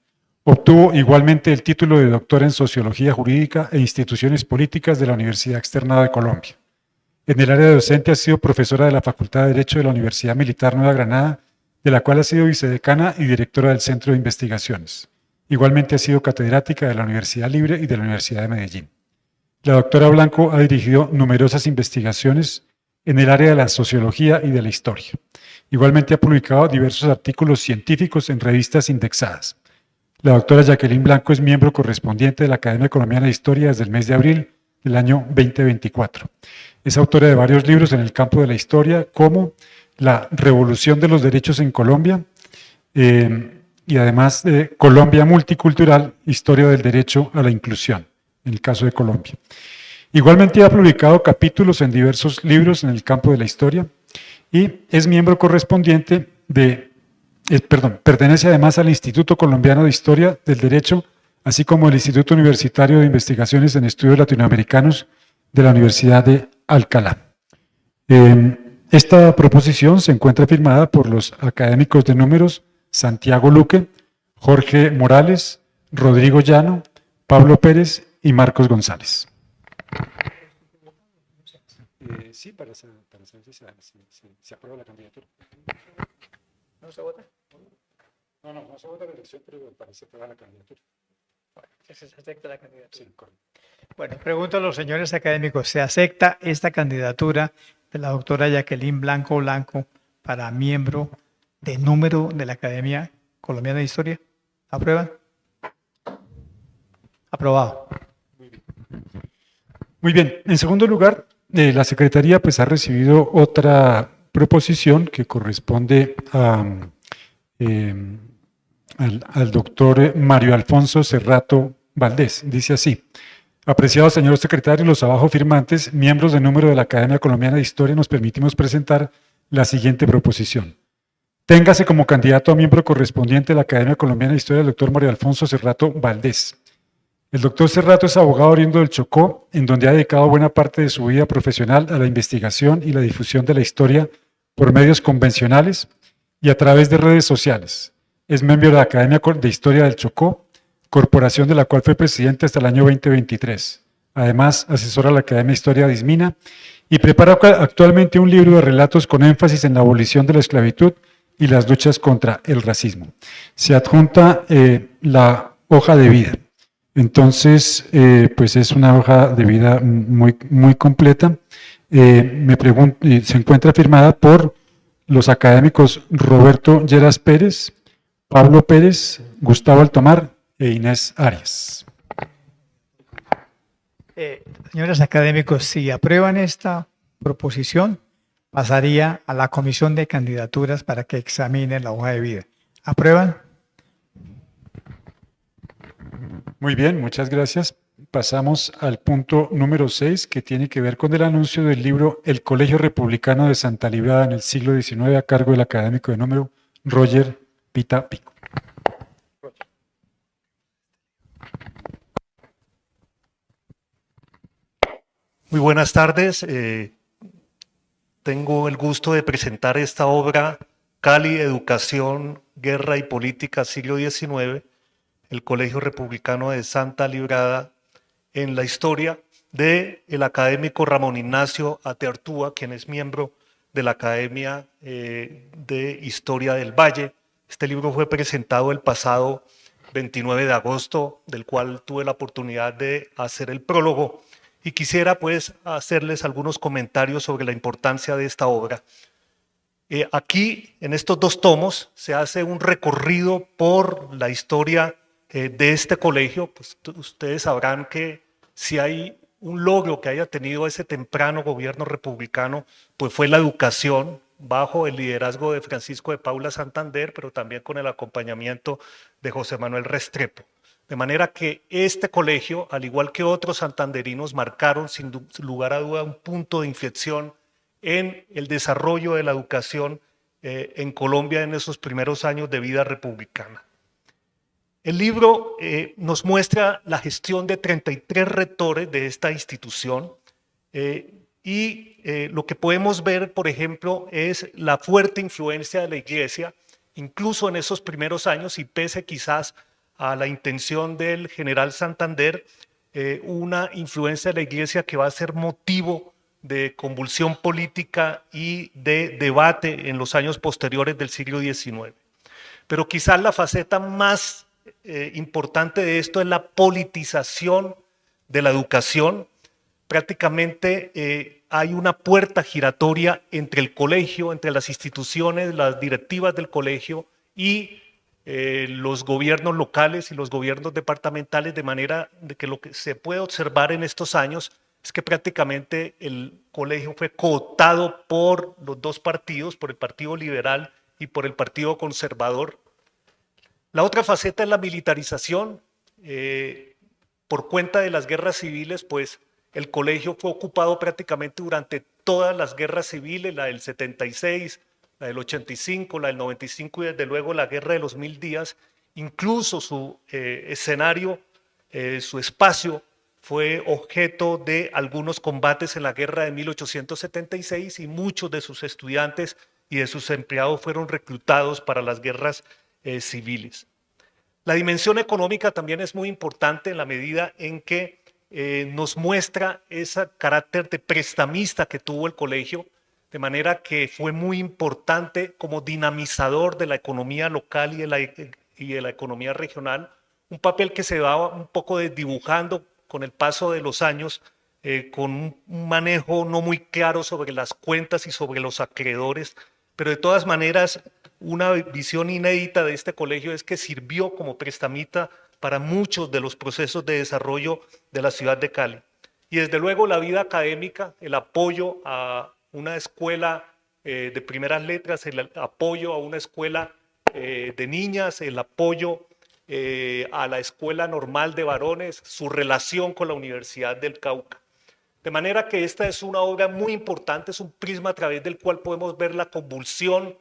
Obtuvo igualmente el título de doctora en Sociología Jurídica e Instituciones Políticas de la Universidad Externada de Colombia. En el área docente ha sido profesora de la Facultad de Derecho de la Universidad Militar Nueva Granada, de la cual ha sido vicedecana y directora del Centro de Investigaciones. Igualmente ha sido catedrática de la Universidad Libre y de la Universidad de Medellín. La doctora Blanco ha dirigido numerosas investigaciones en el área de la sociología y de la historia. Igualmente ha publicado diversos artículos científicos en revistas indexadas. La doctora Jacqueline Blanco es miembro correspondiente de la Academia Colombiana de Historia desde el mes de abril del año 2024. Es autora de varios libros en el campo de la historia, como La Revolución de los Derechos en Colombia, y además de Colombia Multicultural, Historia del Derecho a la Inclusión, en el caso de Colombia. Igualmente ha publicado capítulos en diversos libros en el campo de la historia y es miembro correspondiente pertenece además al Instituto Colombiano de Historia del Derecho, así como el Instituto Universitario de Investigaciones en Estudios Latinoamericanos de la Universidad de Alcalá. Esta proposición se encuentra firmada por los académicos de números Santiago Luque, Jorge Morales, Rodrigo Llano, Pablo Pérez y Marcos González. Sí, para para saber si se aprueba la candidatura. ¿No se vota? No se vota la elección, pero para que se aprueba la candidatura. Se acepta la candidatura. Sí, correcto. Bueno, pregunto a los señores académicos, ¿se acepta esta candidatura de la doctora Jacqueline Blanco Blanco para miembro de número de la Academia Colombiana de Historia? ¿Aprueban? Aprobado. Muy bien. En segundo lugar, la Secretaría pues, ha recibido otra proposición que corresponde al doctor Mario Alfonso Cerrato Valdés. Dice así: apreciado señor secretario, los abajo firmantes, miembros de número de la Academia Colombiana de Historia, nos permitimos presentar la siguiente proposición. Téngase como candidato a miembro correspondiente de la Academia Colombiana de Historia el doctor Mario Alfonso Cerrato Valdés. El doctor Cerrato es abogado oriundo del Chocó, en donde ha dedicado buena parte de su vida profesional a la investigación y la difusión de la historia por medios convencionales y a través de redes sociales. Es miembro de la Academia de Historia del Chocó, corporación de la cual fue presidente hasta el año 2023. Además, asesora a la Academia de Historia de Ismina y prepara actualmente un libro de relatos con énfasis en la abolición de la esclavitud y las luchas contra el racismo. Se adjunta la hoja de vida. Entonces, pues es una hoja de vida muy completa. Me pregunto, se encuentra firmada por los académicos Roberto Lleras Pérez, Pablo Pérez, Gustavo Altomar e Inés Arias. Señores académicos, si aprueban esta proposición, pasaría a la Comisión de Candidaturas para que examine la hoja de vida. ¿Aprueban? Muy bien, muchas gracias. Pasamos al punto número 6, que tiene que ver con el anuncio del libro El Colegio Republicano de Santa Librada en el siglo XIX, a cargo del académico de número Roger Pita Pico. Muy buenas tardes. Tengo el gusto de presentar esta obra, Cali, Educación, Guerra y Política, siglo XIX, el Colegio Republicano de Santa Librada, en la historia del académico Ramón Ignacio Ateartúa, quien es miembro de la Academia de Historia del Valle. Este libro fue presentado el pasado 29 de agosto, del cual tuve la oportunidad de hacer el prólogo, y quisiera pues hacerles algunos comentarios sobre la importancia de esta obra. Aquí, en estos dos tomos, se hace un recorrido por la historia de este colegio. Pues ustedes sabrán que si hay un logro que haya tenido ese temprano gobierno republicano, pues fue la educación, bajo el liderazgo de Francisco de Paula Santander, pero también con el acompañamiento de José Manuel Restrepo. De manera que este colegio, al igual que otros santanderinos, marcaron sin lugar a duda un punto de inflexión en el desarrollo de la educación en Colombia en esos primeros años de vida republicana. El libro nos muestra la gestión de 33 rectores de esta institución y lo que podemos ver, por ejemplo, es la fuerte influencia de la Iglesia, incluso en esos primeros años, y pese quizás a la intención del general Santander, una influencia de la Iglesia que va a ser motivo de convulsión política y de debate en los años posteriores del siglo XIX. Pero quizás la faceta más importante de esto es la politización de la educación. Prácticamente hay una puerta giratoria entre el colegio, entre las instituciones, las directivas del colegio y los gobiernos locales y los gobiernos departamentales, de manera de que lo que se puede observar en estos años es que prácticamente el colegio fue cooptado por los dos partidos, por el Partido Liberal y por el Partido Conservador. La otra faceta es la militarización. Por cuenta de las guerras civiles, pues el colegio fue ocupado prácticamente durante todas las guerras civiles, la del 76, la del 85, la del 95 y desde luego la guerra de los 1000 días. Incluso su escenario, su espacio fue objeto de algunos combates en la guerra de 1876 y muchos de sus estudiantes y de sus empleados fueron reclutados para las guerras civiles. La dimensión económica también es muy importante en la medida en que nos muestra ese carácter de prestamista que tuvo el colegio, de manera que fue muy importante como dinamizador de la economía local y de la economía regional, un papel que se va un poco desdibujando con el paso de los años, con un manejo no muy claro sobre las cuentas y sobre los acreedores, pero de todas maneras una visión inédita de este colegio es que sirvió como prestamita para muchos de los procesos de desarrollo de la ciudad de Cali. Y desde luego la vida académica, el apoyo a una escuela de primeras letras, el apoyo a una escuela de niñas, el apoyo a la escuela normal de varones, su relación con la Universidad del Cauca. De manera que esta es una obra muy importante, es un prisma a través del cual podemos ver la convulsión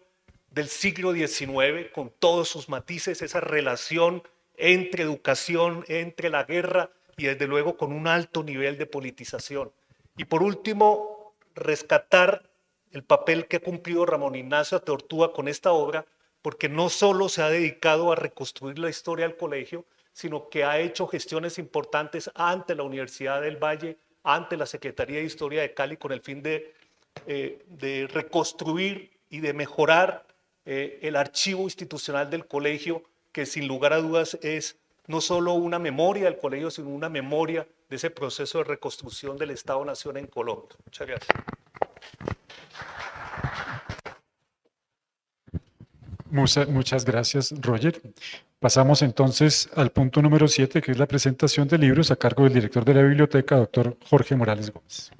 del siglo XIX con todos sus matices, esa relación entre educación, entre la guerra y desde luego con un alto nivel de politización. Y por último, rescatar el papel que ha cumplido Ramón Ignacio Ateortúa con esta obra, porque no solo se ha dedicado a reconstruir la historia del colegio, sino que ha hecho gestiones importantes ante la Universidad del Valle, ante la Secretaría de Historia de Cali, con el fin de reconstruir y de mejorar el archivo institucional del colegio, que sin lugar a dudas es no solo una memoria del colegio, sino una memoria de ese proceso de reconstrucción del Estado-Nación en Colombia. Muchas gracias. Muchas gracias, Roger. Pasamos entonces al punto número 7, que es la presentación de libros a cargo del director de la biblioteca, doctor Jorge Morales Gómez.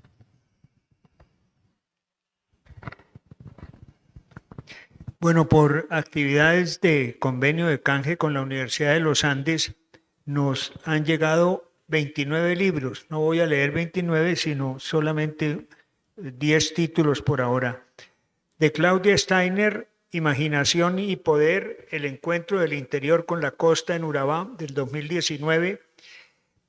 Bueno, por actividades de convenio de canje con la Universidad de los Andes, nos han llegado 29 libros. No voy a leer 29, sino solamente 10 títulos por ahora. De Claudia Steiner, Imaginación y Poder, el encuentro del interior con la costa en Urabá, del 2019.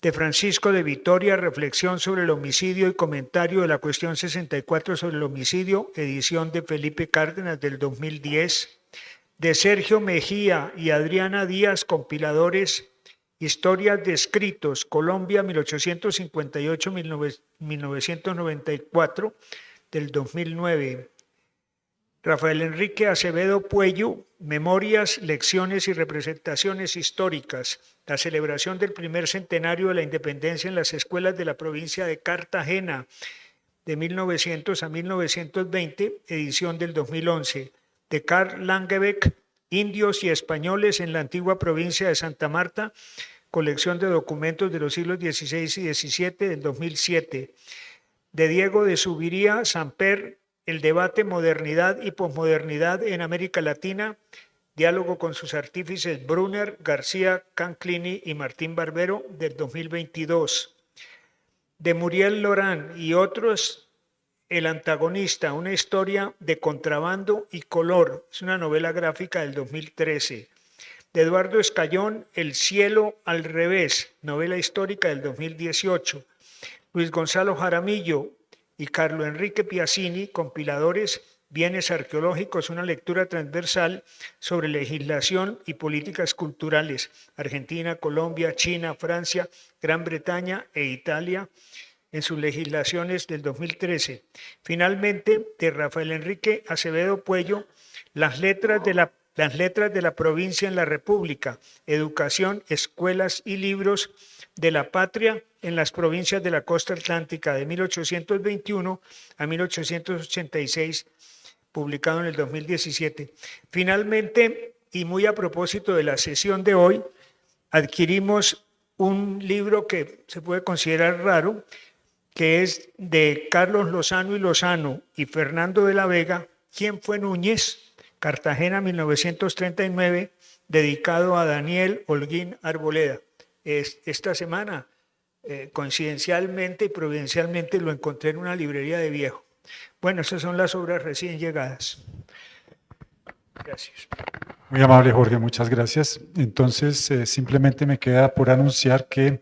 De Francisco de Vitoria, Reflexión sobre el homicidio y comentario de la cuestión 64 sobre el homicidio, edición de Felipe Cárdenas, del 2010. De Sergio Mejía y Adriana Díaz, compiladores, Historias de Escritos, Colombia 1858-1994, del 2009. Rafael Enrique Acevedo Puello, Memorias, Lecciones y Representaciones Históricas, la celebración del primer centenario de la independencia en las escuelas de la provincia de Cartagena, de 1900 a 1920, edición del 2011, de Karl Langebeck, Indios y Españoles en la antigua provincia de Santa Marta, colección de documentos de los siglos XVI y XVII, del 2007, de Diego de Subiría, Samper, El debate modernidad y posmodernidad en América Latina, diálogo con sus artífices Brunner, García, Canclini y Martín Barbero, del 2022. De Muriel Lorán y otros, El antagonista, una historia de contrabando y color, es una novela gráfica del 2013. De Eduardo Escayón, El cielo al revés, novela histórica del 2018. Luis Gonzalo Jaramillo y Carlo Enrique Piazzini, compiladores, Bienes arqueológicos, una lectura transversal sobre legislación y políticas culturales, Argentina, Colombia, China, Francia, Gran Bretaña e Italia, en sus legislaciones del 2013. Finalmente, de Rafael Enrique Acevedo Puello, Las letras de la provincia en la República, Educación, Escuelas y Libros de la Patria en las provincias de la costa atlántica, de 1821 a 1886, publicado en el 2017. Finalmente, y muy a propósito de la sesión de hoy, adquirimos un libro que se puede considerar raro, que es de Carlos Lozano y Lozano y Fernando de la Vega, ¿Quién fue Núñez? Cartagena 1939, dedicado a Daniel Holguín Arboleda. Esta semana, coincidencialmente y providencialmente, lo encontré en una librería de viejo. Bueno, esas son las obras recién llegadas. Gracias. Muy amable, Jorge, muchas gracias. Entonces, simplemente me queda por anunciar que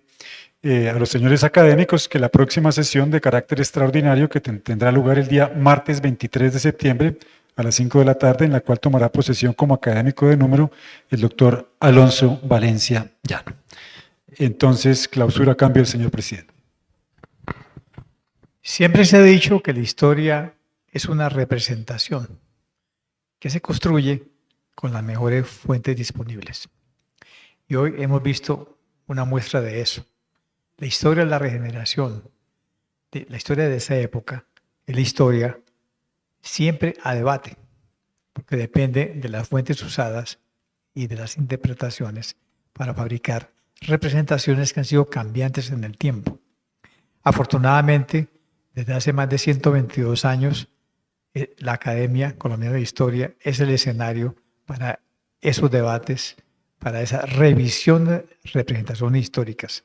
a los señores académicos que la próxima sesión de carácter extraordinario que tendrá lugar el día martes 23 de septiembre a las 5 de la tarde, en la cual tomará posesión como académico de número el doctor Alonso Valencia Llano. Entonces, clausura a cambio del señor presidente. Siempre se ha dicho que la historia es una representación que se construye con las mejores fuentes disponibles. Y hoy hemos visto una muestra de eso. La historia de la regeneración, la historia de esa época, es la historia siempre a debate, porque depende de las fuentes usadas y de las interpretaciones para fabricar representaciones que han sido cambiantes en el tiempo. Afortunadamente, desde hace más de 122 años, la Academia Colombiana de Historia es el escenario para esos debates, para esa revisión de representaciones históricas.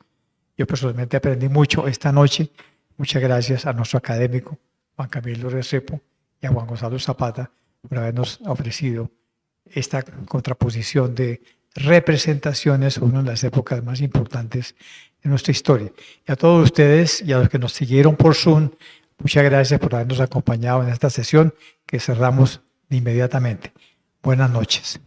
Yo personalmente aprendí mucho esta noche. Muchas gracias a nuestro académico Juan Camilo Restrepo y a Juan Gonzalo Zapata por habernos ofrecido esta contraposición de representaciones sobre una de las épocas más importantes de nuestra historia. Y a todos ustedes y a los que nos siguieron por Zoom, muchas gracias por habernos acompañado en esta sesión que cerramos inmediatamente. Buenas noches.